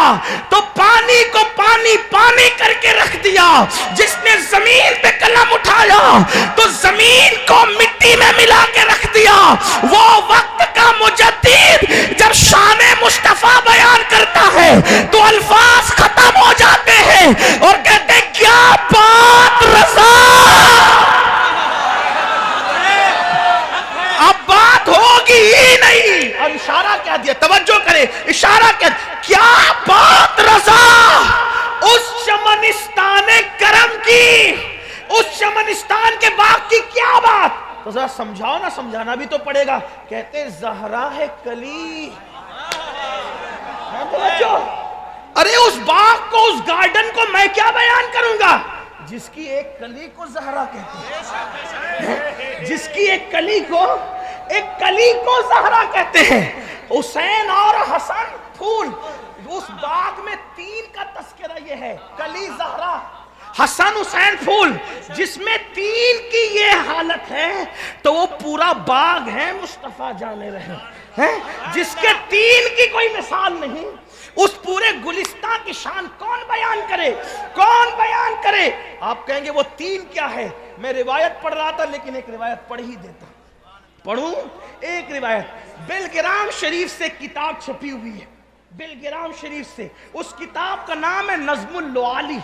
تو پانی کو پانی پانی کر کے رکھ دیا، جس نے زمین پہ قلم اٹھایا تو زمین کو مٹی میں ملا کے رکھ دیا. وہ وقت کا مجدد جب شان مصطفیٰ بیان کرتا ہے تو الفاظ ختم ہو جاتے ہیں اور کہتے ہیں کیا بات رضا. اب بات ہوگی ہی نہیں. اور اشارہ کیا دیا، توجہ کرے، اشارہ کیا بات رضا، اس چمنستان کرم کی، اس چمنستان کے باغ کی کیا بات. تو ذرا سمجھاؤ نا، سمجھانا بھی تو پڑے گا. کہتے زہرا ہے کلی. ارے اس باغ کو، اس گارڈن کو میں کیا بیان کروں گا جس کی ایک کلی کو زہرا کہتے ہیں، جس کی ایک کلی کو زہرا کہتے ہیں. حسین اور حسن پھول. اس باغ میں تین کا تذکرہ یہ ہے، کلی زہرا حسن حسین پھول. جس میں تین کی یہ حالت ہے تو وہ پورا باغ ہے مصطفیٰ جانے رہے. ہیں جس کے تین کی کوئی مثال نہیں، اس پورے گلستان کی شان کون بیان کرے، کون بیان کرے؟ آپ کہیں گے وہ تین کیا ہے؟ میں روایت پڑھ رہا تھا لیکن ایک روایت پڑھ ہی دیتا، پڑھوں ایک روایت۔ بلگرام شریف سے کتاب چھپی ہوئی ہے، بلگرام شریف سے، اس کتاب کا نام ہے نظم اللعالی،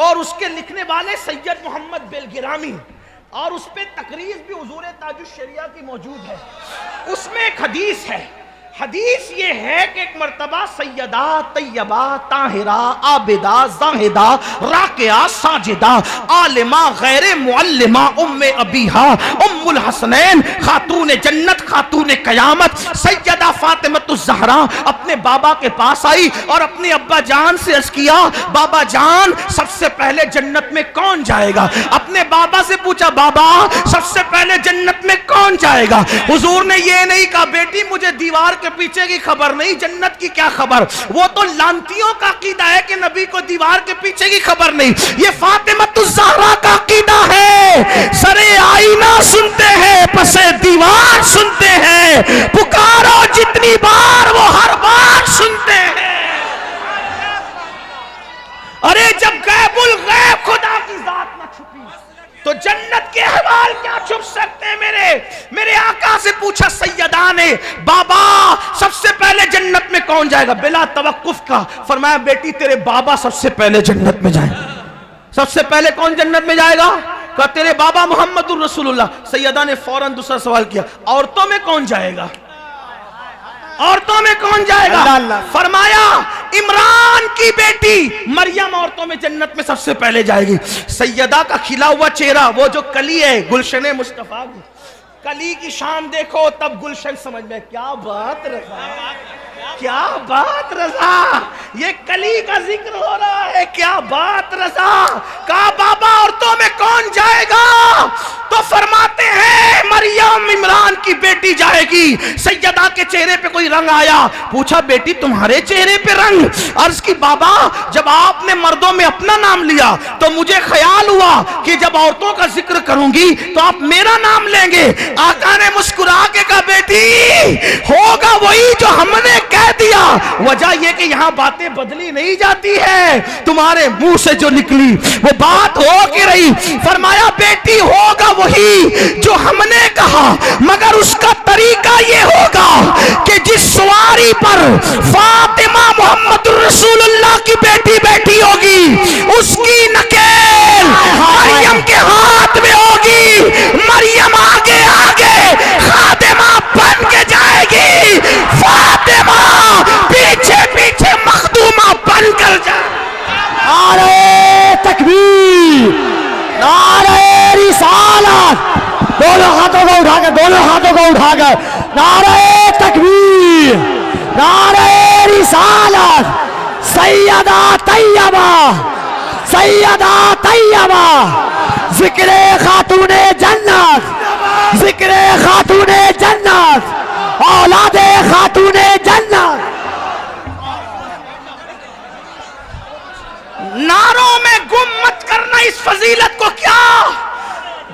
اور اس کے لکھنے والے سید محمد بلگرامی، اور اس پہ تقریر بھی حضور تاج الشریعہ کی موجود ہے۔ اس میں ایک حدیث ہے، حدیث یہ ہے کہ ایک مرتبہ سیدہ طیبہ طاہرہ عابدہ زاہدہ راکعہ ساجدہ عالمہ غیر معلمہ ام ابیہا ام الحسنین خاتون جنت خاتون قیامت سیدہ فاطمۃ الزہرا اپنے بابا کے پاس آئی اور اپنے ابا جان سے عرض کیا، بابا جان سب سے پہلے جنت میں کون جائے گا؟ اپنے بابا سے پوچھا، بابا سب سے پہلے جنت میں کون جائے گا؟ حضور نے یہ نہیں کہا بیٹی مجھے دیوار کے پیچھے کی خبر نہیں، جنت کی کیا خبر؟ وہ تو لانتیوں کا عقیدہ ہے کہ نبی کو دیوار کے پیچھے کی خبر نہیں۔ یہ فاطمۃ الزہرا کا عقیدہ ہے، سرے آئینہ سنتے ہیں پسے دیوار سنتے ہیں، پکارو جتنی بار وہ ہر بار سنتے ہیں۔ ارے جب غیب الغیب خدا کی ذات نہ چھپی تو جنت کے احوال کیا چھپ سکتے ہیں؟ میرے آقا سے پوچھا سیدہ نے، بابا سب سے پہلے جنت میں کون جائے گا؟ بلا توقف کا فرمایا بیٹی تیرے بابا سب سے پہلے جنت میں جائیں۔ سب سے پہلے کون جنت میں جائے گا؟ کہا تیرے بابا محمد الرسول اللہ۔ سیدہ نے فوراً دوسرا سوال کیا، عورتوں میں کون جائے گا؟ عورتوں میں کون جائے گا؟ فرمایا عمران کی بیٹی مریم عورتوں میں جنت میں سب سے پہلے جائے گی۔ سیدہ کا کھلا ہوا چہرہ، وہ جو کلی ہے گلشن مصطفیٰ کی، کلی کی شان دیکھو تب گلشن سمجھ میں۔ کیا بات رضا، کیا بات رضا، یہ کلی کا ذکر ہو رہا ہے، کیا بات رضا۔ کہا بابا عورتوں میں کون جائے گا؟ تو فرماتے ہیں مریم عمران کی بیٹی جائے گی۔ سیدہ کے چہرے پہ کوئی رنگ آیا، پوچھا بیٹی تمہارے چہرے پہ رنگ؟ عرض کی بابا جب آپ نے مردوں میں اپنا نام لیا تو مجھے خیال ہوا کہ جب عورتوں کا ذکر کروں گی تو آپ میرا نام لیں گے۔ آقا نے مسکرا کے کہا بیٹی ہوگا وہی جو ہم نے کہہ دیا، وجہ یہ کہ یہاں باتیں بدلی نہیں جاتی ہے، تمہارے منہ سے جو نکلی وہ بات ہو کے رہی۔ فرمایا بیٹی ہوگا وہی جو ہم نے کہا، مگر اس کا طریقہ یہ ہوگا کہ جس سواری پر فاطمہ محمد الرسول اللہ کی بیٹی بیٹھی ہوگی اس کی نکیل مریم کے ہاتھ میں ہوگی، مریم آگے آگے خادمہ بن کے جائے گی، فاطمہ پیچھے پیچھے مخدومہ بن کر جائے گی۔ نعرہ تکبیر، نعرہ رسالت، دونوں ہاتھوں کو اٹھا کر، دونوں ہاتھوں کو اٹھا کر نعرہ تکبیر، نعرہ رسالت۔ سیدہ طیبہ، سیدہ طیبہ، ذکر خاتون جنت، ذکر خاتون جنت، اولاد خاتون جنت۔ ناروں میں گم مت کرنا اس فضیلت کو، کیا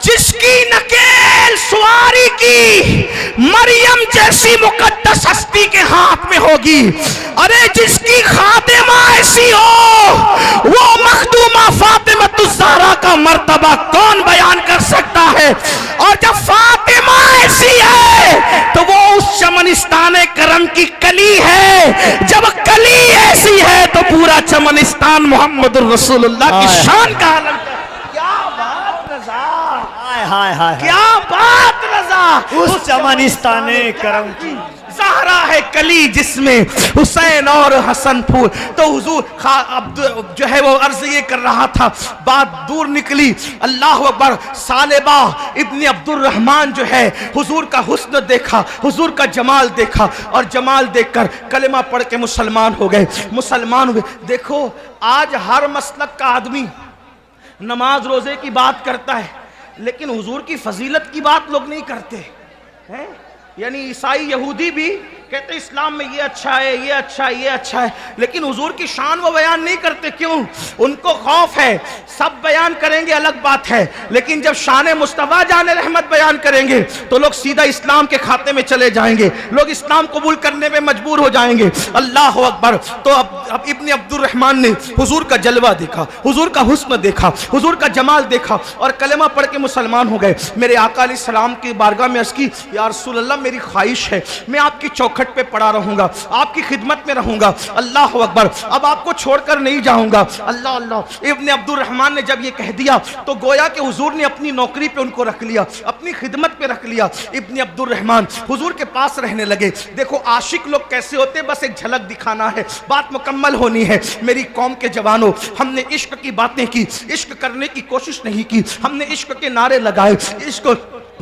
جس کی نکیل سواری کی مریم جیسی مقدس ہستی کے ہاتھ میں ہوگی، ارے جس کی خادمہ ایسی ہو وہ مخدومہ فاطمۃ الزہرا کا مرتبہ کون بیان کر سکتا ہے؟ اور جب فاطمہ ایسی ہے تو وہ اس چمنستان کرم کی کلی ہے، جب کلی ایسی ہے تو پورا چمنستان محمد الرسول اللہ کی شان کا عالم۔ کیا بات رضا، کیا بات رضا، اس چمنستان کرم کی زہرا ہے کلی جس میں حسین اور حسن پھول۔ تو حضور جو ہے وہ عرض یہ کر رہا تھا، بات دور نکلی، اللہ اکبر۔ سالبہ ابن عبد الرحمن جو ہے حضور کا حسن دیکھا، حضور کا جمال دیکھا، اور جمال دیکھ کر کلمہ پڑھ کے مسلمان ہو گئے، مسلمان ہوئے۔ دیکھو آج ہر مسلک کا آدمی نماز روزے کی بات کرتا ہے لیکن حضور کی فضیلت کی بات لوگ نہیں کرتے ہیں۔ یعنی عیسائی یہودی بھی کہتے اسلام میں یہ اچھا ہے، یہ اچھا ہے، یہ اچھا ہے، لیکن حضور کی شان وہ بیان نہیں کرتے. کیوں؟ ان کو خوف ہے. سب بیان کریں گے الگ بات ہے، لیکن جب شان مصطفیٰ جان رحمت بیان کریں گے تو لوگ سیدھا اسلام کے کھاتے میں چلے جائیں گے، لوگ اسلام قبول کرنے میں مجبور ہو جائیں گے. اللہ اکبر. تو اب ابن عبد الرحمن نے حضور کا جلوہ دیکھا، حضور کا حسن دیکھا، حضور کا جمال دیکھا اور کلمہ پڑھ کے مسلمان ہو گئے. میرے آقا علیہ السلام کی بارگاہ میں عرض کی، یا رسول اللہ میری خواہش ہے میں آپ کی چوکھٹ پہ پڑا رہوں گا، آپ کی خدمت میں رہوں گا. اللہ اکبر. اب آپ کو چھوڑ کر نہیں جاؤں گا. اللہ اللہ. ابن عبد الرحمن نے جب یہ کہہ دیا تو گویا کہ حضور نے اپنی نوکری پہ ان کو رکھ لیا، اپنی خدمت پہ رکھ لیا. ابن عبد الرحمن حضور کے پاس رہنے لگے. دیکھو عاشق لوگ کیسے ہوتے ہیں، بس ایک جھلک دکھانا ہے، بات مکمل ہونی ہے. میری قوم کے جوانوں، ہم نے عشق کی باتیں کی، عشق کرنے کی کوشش نہیں کی. ہم نے عشق کے نعرے لگائے، عشق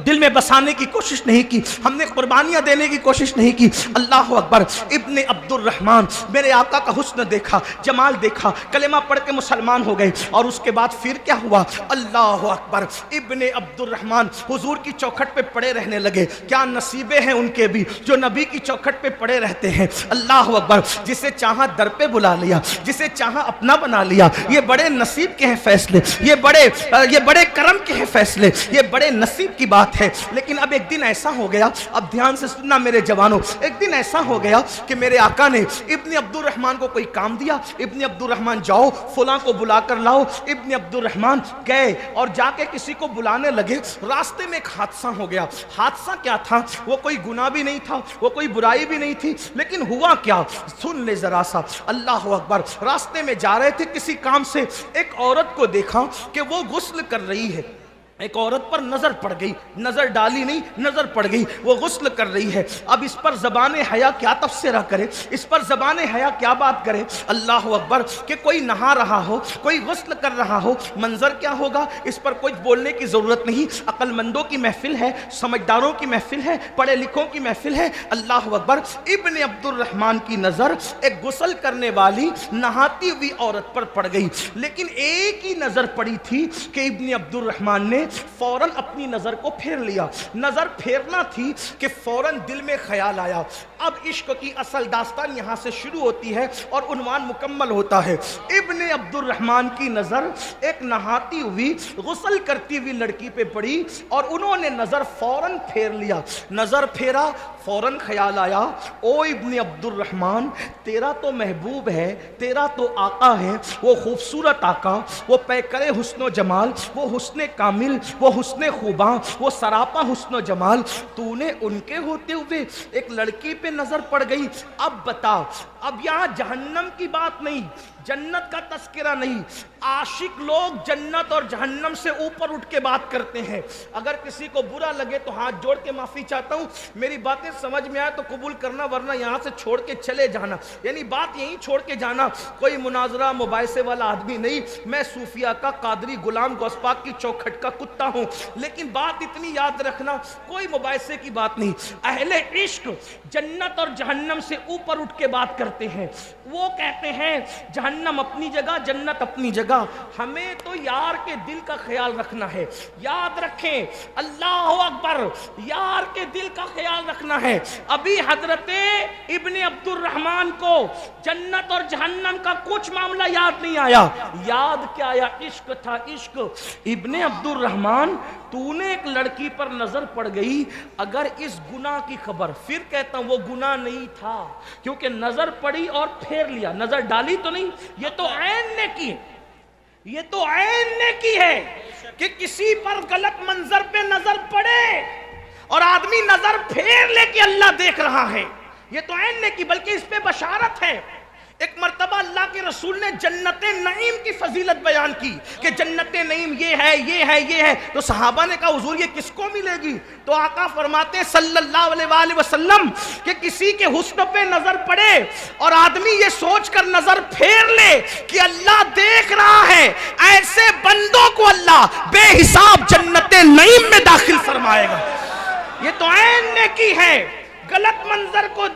دل میں بسانے کی کوشش نہیں کی، ہم نے قربانیاں دینے کی کوشش نہیں کی. اللہ اکبر. ابن عبد الرحمن میرے آقا کا حسن دیکھا، جمال دیکھا، کلمہ پڑھ کے مسلمان ہو گئے. اور اس کے بعد پھر کیا ہوا؟ اللہ اکبر. ابن عبد الرحمن حضور کی چوکھٹ پہ پڑے رہنے لگے. کیا نصیبیں ہیں ان کے بھی جو نبی کی چوکھٹ پہ پڑے رہتے ہیں. اللہ اکبر. جسے چاہا در پہ بلا لیا، جسے چاہا اپنا بنا لیا. یہ بڑے نصیب کے ہیں فیصلے، یہ بڑے کرم کے ہیں فیصلے، یہ بڑے نصیب کی بات ہے. لیکن اب ایک دن ایسا ہو گیا، اب دھیان سے سننا میرے جوانوں، ایک دن ایسا ہو گیا کہ میرے آقا نے ابن عبد الرحمن کو کوئی کام دیا. ابن عبد الرحمن جاؤ فلاں کو بلا کر لاؤ. ابن عبد الرحمن گئے اور جا کے کسی کو بلانے لگے. راستے میں ایک حادثہ ہو گیا. حادثہ کیا تھا؟ وہ کوئی گناہ بھی نہیں تھا، وہ کوئی برائی بھی نہیں تھی، لیکن ہوا کیا؟ سن لے ذرا سا. اللہ اکبر. راستے میں جا رہے تھے کسی کام سے، ایک عورت کو دیکھا کہ وہ غسل کر رہی ہے. ایک عورت پر نظر پڑ گئی، نظر ڈالی نہیں، نظر پڑ گئی، وہ غسل کر رہی ہے. اب اس پر زبان حیا کیا تفسیرہ کرے، اس پر زبان حیا کیا بات کرے. اللہ اکبر. کہ کوئی نہا رہا ہو، کوئی غسل کر رہا ہو، منظر کیا ہوگا اس پر کچھ بولنے کی ضرورت نہیں. عقل مندوں کی محفل ہے، سمجھداروں کی محفل ہے، پڑھے لکھوں کی محفل ہے. اللہ اکبر. ابن عبد الرحمن کی نظر ایک غسل کرنے والی نہاتی ہوئی عورت پر پڑ گئی. لیکن ایک ہی نظر پڑی تھی کہ ابن عبد الرحمن نے فوراً اپنی نظر کو پھیر لیا. نظر پھیرنا تھی کہ فوراً دل میں خیال آیا. اب عشق کی اصل داستان یہاں سے شروع ہوتی ہے اور عنوان مکمل ہوتا ہے. ابن عبد الرحمن کی نظر ایک نہاتی ہوئی غسل کرتی ہوئی لڑکی پہ پڑی اور انہوں نے نظر فوراً پھیر لیا. نظر پھیرا، فوراً خیال آیا، او ابن عبد الرحمن تیرا تو محبوب ہے، تیرا تو آقا ہے، وہ خوبصورت آقا، وہ پیکر حسن و جمال، وہ حسن کامل، وہ حسن خوباں، وہ سراپا حسن و جمال، تو نے ان کے ہوتے ہوئے ایک لڑکی پہ نظر پڑ گئی. اب بتا. اب یہاں جہنم کی بات نہیں، جنت کا تذکرہ نہیں. عاشق لوگ جنت اور جہنم سے اوپر اٹھ کے بات کرتے ہیں. اگر کسی کو برا لگے تو ہاتھ جوڑ کے معافی چاہتا ہوں، میری باتیں سمجھ میں آئے تو قبول کرنا، ورنہ یہاں سے چھوڑ کے چلے جانا. یعنی بات یہیں چھوڑ کے جانا. کوئی مناظرہ مباحثے والا آدمی نہیں. میں صوفیہ کا قادری غلام غوث پاک کی چوکھٹ کا کتا ہوں. لیکن بات اتنی یاد رکھنا، کوئی مباحثے کی بات نہیں. اہل عشق جنت اور جہنم سے اوپر اٹھ کے بات کرتے ہیں. وہ کہتے ہیں جہنم اپنی جگہ، جنت اپنی جگہ. ہمیں تو یار کے دل کا خیال رکھنا ہے. یاد رکھیں، اللہ اکبر، یار کے دل کا خیال رکھنا ہے. ابھی حضرت ابن عبد الرحمن کو جنت اور جہنم کا کچھ معاملہ یاد نہیں آیا. یاد کیا آیا؟ عشق تھا، عشق. ابن عبد الرحمن تو نے ایک لڑکی پر نظر پڑ گئی. اگر اس گناہ کی خبر، پھر کہتا ہوں وہ گناہ نہیں تھا، کیونکہ نظر پڑی اور پھیر لیا، نظر ڈالی تو نہیں. یہ تو عین نے کی، یہ تو عین نے کی ہے کہ کسی پر غلط منظر پہ نظر پڑے اور آدمی نظر پھیر لے کہ اللہ دیکھ رہا ہے. یہ تو عین نے کی، بلکہ اس پہ بشارت ہے. ایک مرتبہ اللہ کے رسول نے جنت نعیم کی فضیلت بیان کی کہ جنت نعیم یہ ہے، یہ ہے، یہ ہے. تو صحابہ نے کہا حضور یہ کس کو ملے گی؟ تو آقا فرماتے صلی اللہ علیہ وآلہ وسلم کہ کسی کے حسن پہ نظر پڑے اور آدمی یہ سوچ کر نظر پھیر لے کہ اللہ دیکھ رہا ہے، ایسے بندوں کو اللہ بے حساب جنت نعیم میں داخل فرمائے گا. یہ تو عین نیکی ہے. غلط منظر کو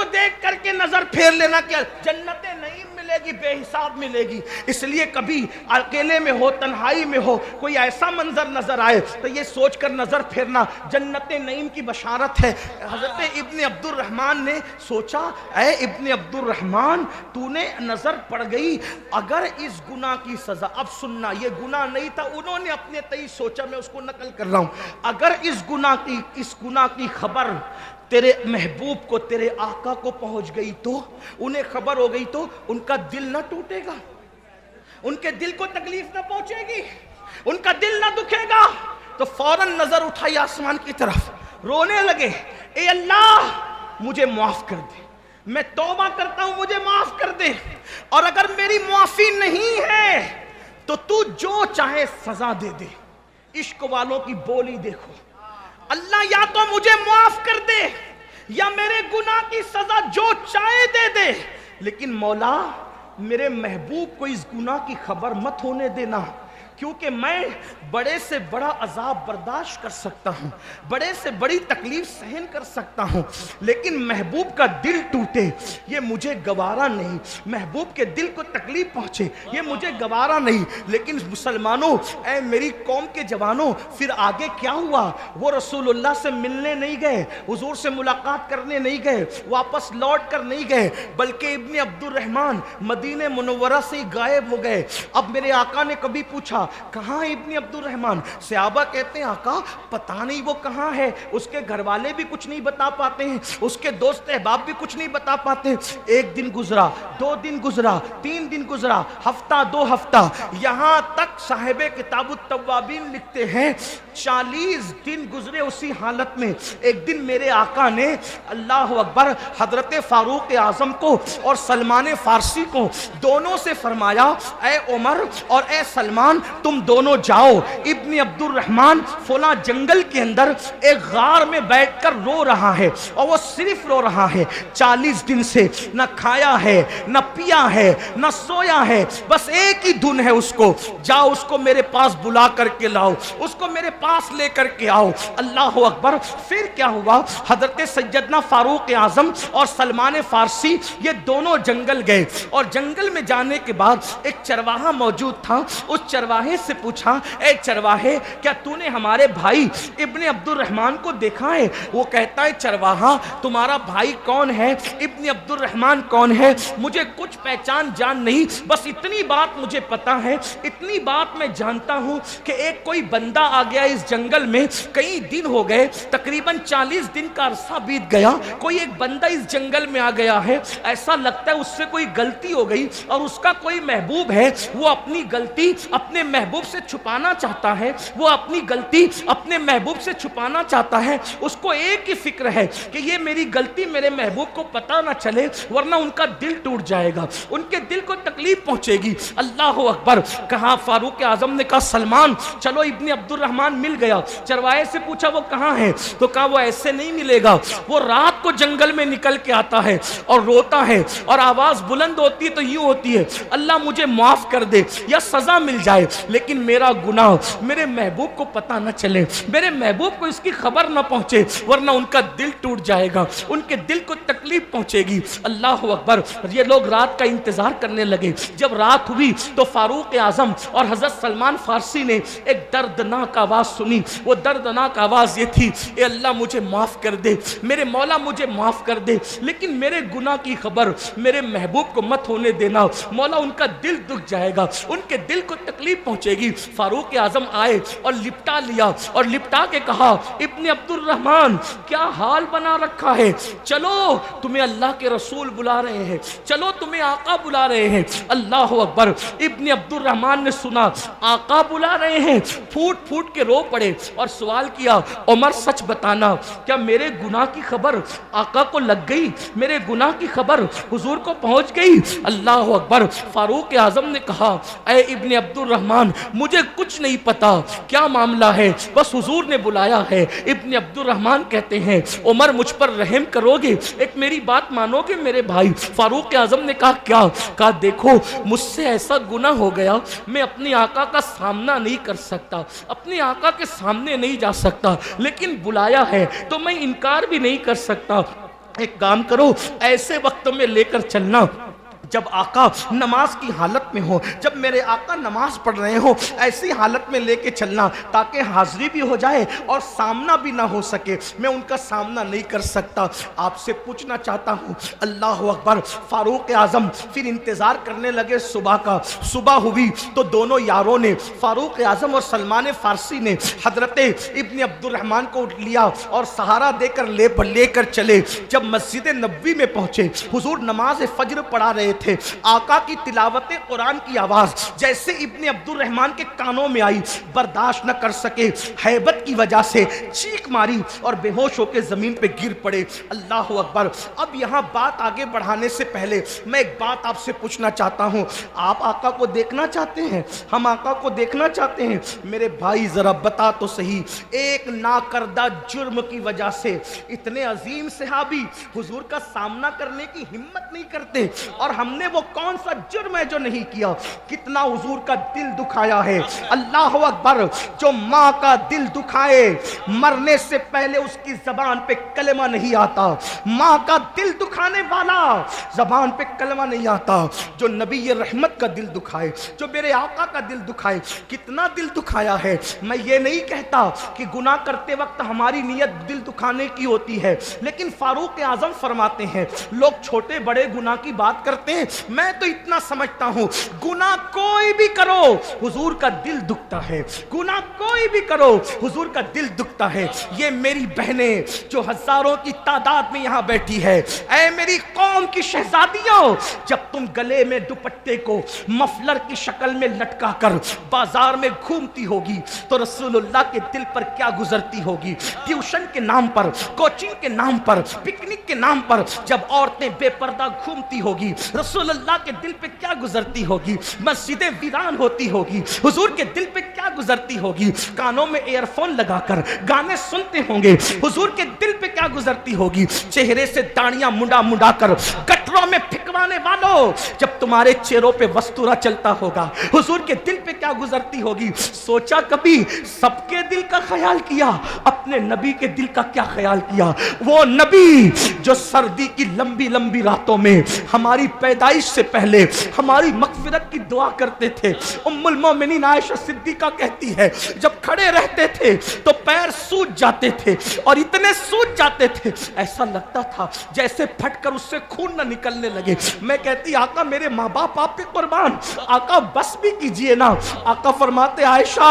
دیکھ کر کے نظر پھیر لینا کہ جنت نعیم میں ملے گی، بے حساب ملے گی۔ اس لیے کبھی اکیلے میں ہو، تنہائی میں ہو، کوئی ایسا منظر نظر آئے تو یہ سوچ کر نظر پھیرنا جنت نعیم کی بشارت ہے۔ حضرت ابن عبد الرحمن نے سوچا، اے ابن عبد الرحمن، تو نے نظر پڑ گئی، اگر اس گناہ کی سزا، اب سننا یہ گناہ نہیں تھا، انہوں نے اپنے تئیں سوچا، میں اس کو نقل کر رہا ہوں، اگر اس گناہ کی خبر تیرے محبوب کو، تیرے آقا کو پہنچ گئی تو، انہیں خبر ہو گئی تو ان کا دل نہ ٹوٹے گا، ان کے دل کو تکلیف نہ پہنچے گی، ان کا دل نہ دکھے گا۔ تو فوراً نظر اٹھائی آسمان کی طرف، رونے لگے، اے اللہ مجھے معاف کر دے، میں توبہ کرتا ہوں، مجھے معاف کر دے، اور اگر میری معافی نہیں ہے تو تو جو چاہے سزا دے دے۔ عشق والوں کی بولی دیکھو، اللہ یا تو مجھے معاف کر دے یا میرے گناہ کی سزا جو چاہے دے دے، لیکن مولا میرے محبوب کو اس گناہ کی خبر مت ہونے دینا، کیونکہ میں بڑے سے بڑا عذاب برداشت کر سکتا ہوں، بڑے سے بڑی تکلیف سہن کر سکتا ہوں، لیکن محبوب کا دل ٹوٹے یہ مجھے گوارا نہیں، محبوب کے دل کو تکلیف پہنچے یہ مجھے گوارا نہیں۔ لیکن مسلمانوں، اے میری قوم کے جوانوں، پھر آگے کیا ہوا؟ وہ رسول اللہ سے ملنے نہیں گئے، حضور سے ملاقات کرنے نہیں گئے، واپس لوٹ کر نہیں گئے، بلکہ ابن عبد الرحمن مدینہ منورہ سے غائب ہو گئے۔ اب میرے آقا نے کبھی پوچھا کہاں ابن عبد الرحمن؟ صحابہ کہتے ہیں آقا پتہ نہیں وہ کہاں ہے، اس کے گھر والے بھی کچھ نہیں بتا پاتے ہیں، اس کے دوست احباب بھی کچھ نہیں بتا پاتے ہیں۔ ایک دن گزرا، 2 دن گزرا، 3 دن گزرا، ہفتہ 2 ہفتہ، یہاں تک صاحب کتاب التوابین لکھتے ہیں 40 دن گزرے اسی حالت میں۔ ایک دن میرے آقا نے اللہ اکبر حضرت فاروق اعظم کو اور سلمان فارسی کو دونوں سے فرمایا، اے عمر اور اے سلمان تم دونوں جاؤ، ابن عبد الرحمن فلاں جنگل کے اندر ایک غار میں بیٹھ کر رو رہا ہے، اور وہ صرف رو رہا ہے، 40 دن سے نہ کھایا ہے، نہ پیا ہے، نہ سویا ہے، بس ایک ہی دھن ہے اس کو، جاؤ اس کو میرے پاس بلا کر کے لاؤ، اس کو میرے پاس لے کر کے آؤ۔ اللہ اکبر۔ پھر کیا ہوا؟ حضرت سیدنا فاروق اعظم اور سلمان فارسی یہ دونوں جنگل گئے، اور جنگل میں جانے کے بعد ایک چرواہا موجود تھا، اس چرواہے سے پوچھا، اے چرواہے کیا تو نے ہمارے بھائی ابن عبد الرحمن کو دیکھا ہے؟ وہ کہتا ہے چرواہا تمہارا بھائی کون ہے؟ ابن عبد الرحمن کون ہے؟ مجھے کچھ پہچان جان نہیں، بس اتنی بات مجھے پتا ہے، اتنی بات میں جانتا ہوں کہ ایک کوئی بندہ آ گیا اس جنگل میں، کئی دن ہو گئے، تقریباً 40 دن کا عرصہ بیت گیا، کوئی ایک بندہ اس جنگل میں آ گیا ہے، ایسا لگتا ہے اس سے کوئی غلطی ہو گئی، اور اس کا کوئی محبوب ہے، وہ اپنی غلطی اپنے محبوب سے چھپانا چاہتا ہے، وہ اپنی غلطی اپنے محبوب سے چھپانا چاہتا ہے، اس کو ایک ہی فکر ہے کہ یہ میری غلطی میرے محبوب کو پتہ نہ چلے، ورنہ ان کا دل ٹوٹ جائے گا، ان کے دل کو تکلیف پہنچے گی۔ اللہ اکبر۔ کہا فاروق اعظم نے کہا سلمان چلو ابن عبد الرحمن مل گیا۔ چرواہے سے پوچھا وہ کہاں ہے؟ تو کہا وہ ایسے نہیں ملے گا، وہ رات کو جنگل میں نکل کے آتا ہے اور روتا ہے، اور آواز بلند ہوتی ہے تو یوں ہوتی ہے، اللہ مجھے معاف کر دے یا سزا مل جائے، لیکن میرا گناہ میرے محبوب کو پتہ نہ چلے، میرے محبوب کو اس کی خبر نہ پہنچے، ورنہ ان کا دل ٹوٹ جائے گا، ان کے دل کو تکلیف پہنچے گی۔ اللہ اکبر۔ یہ لوگ رات کا انتظار کرنے لگے۔ جب رات ہوئی تو فاروق اعظم اور حضرت سلمان فارسی نے ایک دردناک آواز سنی۔ وہ دردناک آواز یہ تھی، اے اللہ مجھے معاف کر دے، میرے مولا مجھے معاف کر دے، لیکن میرے گناہ کی خبر میرے محبوب کو مت ہونے دینا، مولا ان کا دل دکھ جائے گا، ان کے دل کو تکلیف پہنچے گی۔ فاروق اعظم آئے اور لپٹا لیا، اور لپٹا کے کہا ابن عبد الرحمن کیا حال بنا رکھا ہے، چلو تمہیں اللہ کے رسول بلا رہے ہیں، چلو تمہیں آقا بلا رہے ہیں۔ اللہ اکبر۔ ابن عبد الرحمن نے سنا آقا بلا رہے ہیں، پھوٹ پھوٹ کے رو پڑے اور سوال کیا عمر سچ بتانا، کیا میرے گناہ کی خبر آقا کو لگ گئی، میرے گناہ کی خبر حضور کو پہنچ گئی؟ اللہ اکبر۔ فاروق اعظم نے کہا اے ابن عبد الرحمن مجھے کچھ نہیں پتا کیا معاملہ ہے، بس حضور نے بلایا ہے۔ ابن عبد الرحمن کہتے ہیں عمر مجھ پر رحم کرو گے، ایک میری بات مانو گے میرے بھائی؟ فاروق اعظم نے کہا کیا؟ کہا دیکھو مجھ سے ایسا گناہ ہو گیا، میں اپنے آقا کا سامنا نہیں کر سکتا، اپنے آقا کے سامنے نہیں جا سکتا، لیکن بلایا ہے تو میں انکار بھی نہیں کر سکتا۔ ایک کام کرو ایسے وقت میں لے کر چلنا جب آقا نماز کی حالت میں ہو، جب میرے آقا نماز پڑھ رہے ہو، ایسی حالت میں لے کے چلنا تاکہ حاضری بھی ہو جائے اور سامنا بھی نہ ہو سکے، میں ان کا سامنا نہیں کر سکتا۔ آپ سے پوچھنا چاہتا ہوں، اللہ اکبر، فاروق اعظم پھر انتظار کرنے لگے صبح کا۔ صبح ہوئی تو دونوں یاروں نے، فاروق اعظم اور سلمان فارسی نے، حضرت ابن عبد الرحمن کو اٹھ لیا اور سہارا دے کر لے کر چلے۔ جب مسجد نبوی میں پہنچے، حضور نماز فجر پڑھا رہے تھے، آقا کی تلاوت قرآن کی آواز جیسے ابن عبد الرحمن کے کانوں میں آئی، برداشت نہ کر سکے، ہیبت کی وجہ سے چیخ ماری اور بے ہوش ہو کے زمین پہ گر پڑے۔ اللہ اکبر۔ اب یہاں بات آگے بڑھانے سے پہلے میں ایک بات آپ سے پوچھنا چاہتا ہوں، آپ آقا کو دیکھنا چاہتے ہیں؟ ہم آقا کو دیکھنا چاہتے ہیں؟ میرے بھائی ذرا بتا تو صحیح، ایک ناکردہ جرم کی وجہ سے اتنے عظیم صحابی حضور کا سامنا کرنے کی ہمت نہیں کرتے، اور ہم نے وہ کون سا جرم ہے جو نہیں کیا؟ کتنا حضور کا دل دکھایا ہے۔ اللہ اکبر۔ جو ماں کا دل دکھائے، مرنے سے پہلے اس کی زبان پہ کلمہ نہیں آتا، ماں کا دل دکھانے والا زبان پہ کلمہ نہیں آتا۔ جو نبی رحمت کا دل دکھائے، جو میرے آقا کا دل دکھائے، کتنا دل دکھایا ہے۔ میں یہ نہیں کہتا کہ گناہ کرتے وقت ہماری نیت دل دکھانے کی ہوتی ہے، لیکن فاروق اعظم فرماتے ہیں لوگ چھوٹے بڑے گناہ کی بات کرتے ہیں، میں تو اتنا سمجھتا ہوں گناہ کوئی بھی کرو حضور کا دل دکھتا ہے، گناہ کوئی بھی کرو حضور کا دل دکھتا ہے۔ یہ میری بہنیں جو ہزاروں کی تعداد میں یہاں بیٹھی ہے، اے میری قوم کی شہزادیوں، جب تم گلے میں دوپٹے کو مفلر کی شکل میں لٹکا کر بازار میں گھومتی ہوگی تو رسول اللہ کے دل پر کیا گزرتی ہوگی؟ ٹیوشن کے نام پر، کوچنگ کے نام پر، پکنک کے نام پر جب عورتیں بے پردہ گھومتی ہوگی، رسول اللہ کے دل پہ کیا گزرتی ہوگی؟ مسجدیں ویران ہوتی ہوگی، حضور کے دل پہ کیا گزرتی ہوگی؟ کانوں میں ایئر فون لگا کر گانے سنتے ہوں گے، حضور کے دل پہ کیا گزرتی ہوگی؟ چہرے سے داڑیاں منڈا کر گٹروں میں پھکوانے والوں، جب تمہارے چہروں پہ وستورا چلتا ہوگا، حضور کے دل پہ کیا گزرتی ہوگی؟ سوچا کبھی سب کے دل کا خیال کیا، اپنے نبی کے دل کا کیا خیال کیا؟ وہ نبی جو سردی کی لمبی لمبی راتوں میں ہماری پیدائش سے پہلے ہماری مغفرت کی دعا کرتے تھے۔ ام المومنین عائشہ صدیقہ کہتی ہے جب کھڑے رہتے تھے تو پیر سوج جاتے تھے، اور اتنے سوج جاتے تھے ایسا لگتا تھا جیسے پھٹ کر اس سے خون نہ نکلنے لگے۔ میں کہتی آقا میرے ماں باپ آپ پہ قربان، آقا بس بھی کیجئے نا۔ آقا فرماتے عائشہ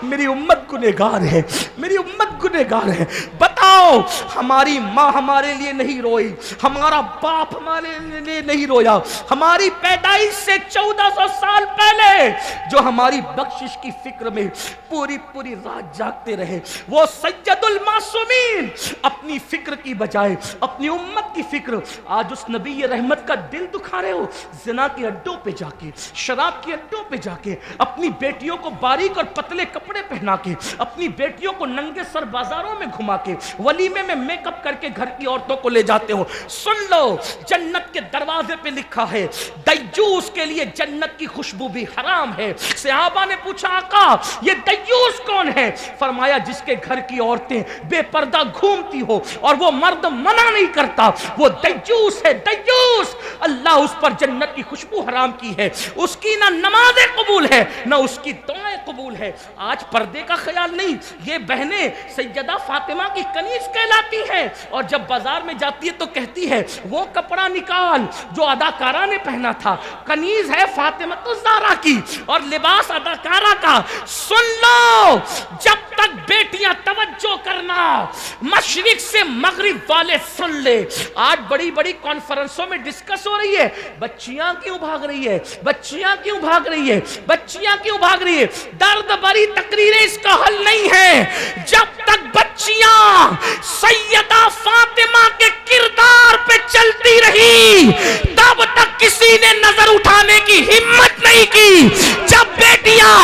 میری امت گنہگار ہے، میری امت گنہگار ہے، بتاؤ ہماری ماں ہمارے لیے نہیں روئی، ہمارا باپ ہمارے لیے نہیں رویا، ہماری پیدائش سے 1400 سال پہلے جو ہماری بخشش کی فکر میں پوری پوری رات جاگتے رہے، وہ سید المعصومین اپنی فکر کی بجائے اپنی امت کی فکر، آج اس نبی رحمت کا دل دکھا رہے ہو۔ زنا کے اڈوں پہ جا کے، شراب کے اڈوں پہ جا کے، اپنی بیٹیوں کو باریک اور پتلے کپڑے پہنا کے، اپنی بیٹیوں کو ننگے سر بازاروں میں گھما کے، ولیمے میں میک اپ کر کے گھر کی عورتوں کو لے جاتے ہو۔ سن لو جنت کے دروازے پہ لکھا ہے دیوس کے لیے جنت کی خوشبو بھی حرام ہے۔ صحابہ نے پوچھا آقا یہ دیوس کون ہے؟ فرمایا جس کے گھر کی عورتیں بے پردہ گھومتی ہو اور وہ مرد منع نہیں کرتا، وہ دیوس ہے، دیوس۔ اللہ اس پر جنت کی خوشبو حرام کی ہے، اس کی نہ نمازیں قبول ہے نہ اس کی دعائیں قبول ہے۔ آج پردے کا خیال نہیں، یہ بہنیں سیدہ فاطمہ کی کنیز کہلاتی ہے، اور جب بازار میں جاتی ہے تو کہتی ہے وہ کپڑا نکال جو اداکارہ نے پہنا تھا، کنیز ہے فاطمہ الزہرا کی اور لباس اداکارہ کا۔ سن لو جب تک بیٹیاں توجہ کرنا، مشرق سے مغرب والے سن لے۔ آج بڑی بڑی کانفرنسوں میں ڈسکس ہو رہی ہے بچیاں کیوں بھاگ رہی ہے، بچیاں کیوں بھاگ رہی ہے، بچیاں کیوں بھاگ رہی ہے۔ درد بھری تقریریں اس کا حل نہیں ہے۔ جب تک بچیاں سیدہ فاطمہ کے کردار پہ چلتی رہی تب تک کسی نے نظر اٹھانے کی ہمت نہیں کی۔ جب بیٹیاں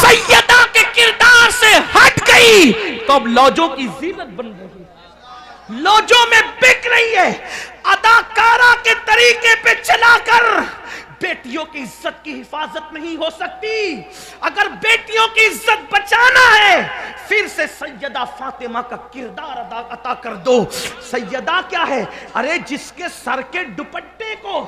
سیدہ کے کردار سے ہٹ گئی تو اب لوجوں کی زینت بن رہی، لوجوں میں بک رہی ہے۔ اداکارہ کے طریقے پہ چلا کر بیٹیوں کی عزت کی حفاظت نہیں ہو سکتی۔ اگر بیٹیوں کی عزت بچانا ہے پھر سے سیدہ فاطمہ کا کردار عطا کر دو۔ سیدہ کیا ہے؟ ارے جس کے سر کے دوپٹے کو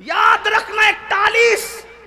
41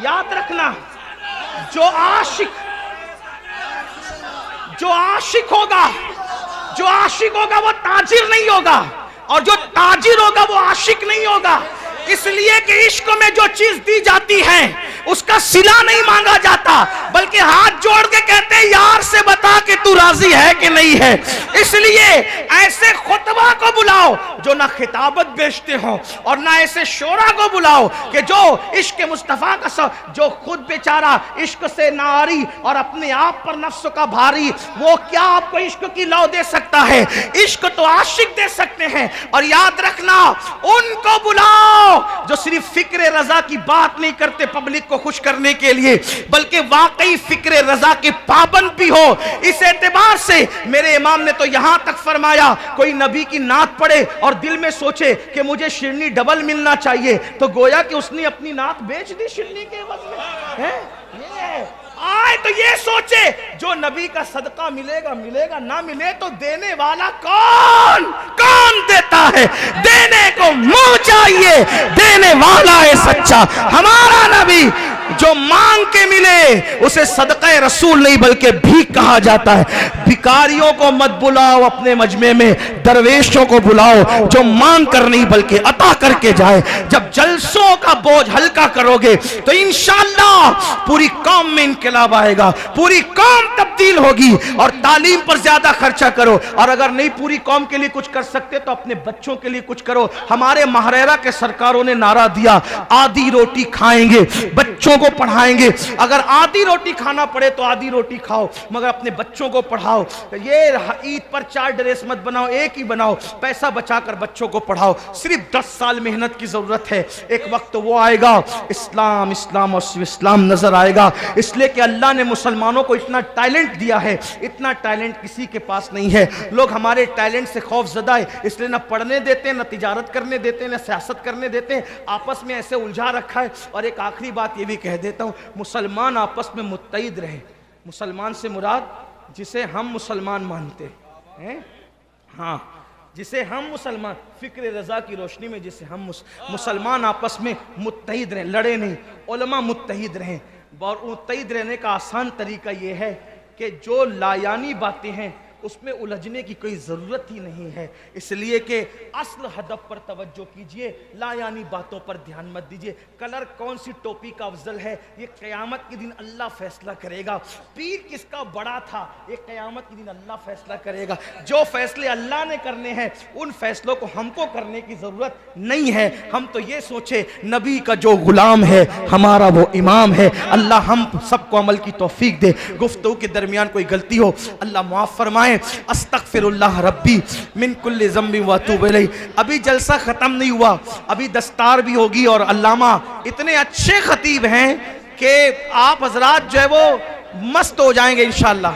یاد رکھنا جو عاشق ہوگا وہ تاجر نہیں ہوگا، اور جو تاجر ہوگا وہ عاشق نہیں ہوگا. اس لیے کہ عشق میں جو چیز دی جاتی ہے اس کا صلہ نہیں مانگا جاتا، بلکہ ہاتھ جوڑ کے کہتے ہیں یار سے بتا کہ تو راضی ہے کہ نہیں ہے. اس لیے ایسے خطبہ کو بلاؤ جو نہ خطابت بیچتے ہوں، اور نہ ایسے شعرا کو بلاؤ کہ جو عشق مصطفیٰ کا جو خود بیچارہ عشق سے ناری اور اپنے آپ پر نفس کا بھاری، وہ کیا آپ کو عشق کی لو دے سکتا ہے؟ عشق تو عاشق دے سکتے ہیں. اور یاد رکھنا ان کو بلاؤ جو صرف فکر رضا کی بات نہیں کرتے پبلک کو خوش کرنے کے لیے، بلکہ واقعی فکر رضا کے پابند بھی ہو. اس اعتبار سے میرے امام نے تو یہاں تک فرمایا کوئی نبی کی نعت پڑھے اور دل میں سوچے کہ مجھے شرنی ڈبل ملنا چاہیے، تو گویا کہ اس نے اپنی نعت بیچ دی شرنی کے عوض میں. آئے تو یہ سوچے جو نبی کا صدقہ ملے گا نہ ملے تو دینے والا کون دیتا ہے؟ دینے کو منہ چاہیے، دینے والا ہے سچا ہمارا نبی. جو مانگ کے ملے اسے صدقہ رسول نہیں بلکہ بھیک کہا جاتا ہے. بھکاریوں کو مت بلاؤ اپنے مجمع میں، درویشوں کو بلاؤ جو مانگ کر نہیں بلکہ عطا کر کے جائے. جب جلسوں کا بوجھ ہلکا کرو گے تو انشاءاللہ پوری قوم میں انقلاب آئے گا، پوری قوم تبدیل ہوگی. اور تعلیم پر زیادہ خرچہ کرو، اور اگر نہیں پوری قوم کے لیے کچھ کر سکتے تو اپنے بچوں کے لیے کچھ کرو. ہمارے ماہریرا کے سرکاروں نے نعرہ دیا آدھی روٹی کھائیں گے، بچوں کو پڑھائیں گے. اگر آدھی روٹی کھانا پڑے تو آدھی روٹی کھاؤ، مگر اپنے بچوں کو پڑھاؤ. یہ عید پر 4 ڈریس مت بناؤ، ایک ہی بناؤ. پیسہ بچا کر بچوں کو پڑھاؤ. صرف 10 سال محنت کی ضرورت ہے. ایک وقت وہ آئے گا اسلام اور اسلام نظر آئے گا. اس لیے کہ اللہ نے مسلمانوں کو اتنا ٹیلنٹ دیا ہے، اتنا ٹیلنٹ کسی کے پاس نہیں ہے. لوگ ہمارے ٹیلنٹ سے خوف زدہ ہے، اس لیے نہ پڑھنے دیتے ہیں، نہ تجارت کرنے دیتے ہیں، نہ سیاست کرنے دیتے ہیں. آپس میں ایسے الجھا رکھا ہے. اور ایک آخری بات یہ بھی کہہ دیتا ہوں، مسلمان آپس میں متحد رہے. مسلمان سے مراد جسے ہم مسلمان مانتے ہیں، ہاں جسے ہم مسلمان فکر رضا کی روشنی میں جسے ہم مسلمان آپس میں متحد رہیں، لڑے نہیں. علماء متحد رہیں. اور متحد رہنے کا آسان طریقہ یہ ہے کہ جو لایانی باتیں ہیں اس میں الجھنے کی کوئی ضرورت ہی نہیں ہے. اس لیے کہ اصل ہدف پر توجہ کیجئے، لا یعنی باتوں پر دھیان مت دیجئے. کلر کون سی ٹوپی کا افضل ہے یہ قیامت کے دن اللہ فیصلہ کرے گا. پیر کس کا بڑا تھا یہ قیامت کے دن اللہ فیصلہ کرے گا. جو فیصلے اللہ نے کرنے ہیں ان فیصلوں کو ہم کو کرنے کی ضرورت نہیں ہے. ہم تو یہ سوچے نبی کا جو غلام ہے ہمارا وہ امام ہے. اللہ ہم سب کو عمل کی توفیق دے. گفتگو کے درمیان کوئی غلطی ہو اللہ معاف فرمائے. استغفر اللہ ربی من کل ذنب واتوب الیہ. ابھی جلسہ ختم نہیں ہوا، ابھی دستار بھی ہوگی. اور علامہ اتنے اچھے خطیب ہیں کہ آپ حضرات جو ہے وہ مست ہو جائیں گے انشاءاللہ.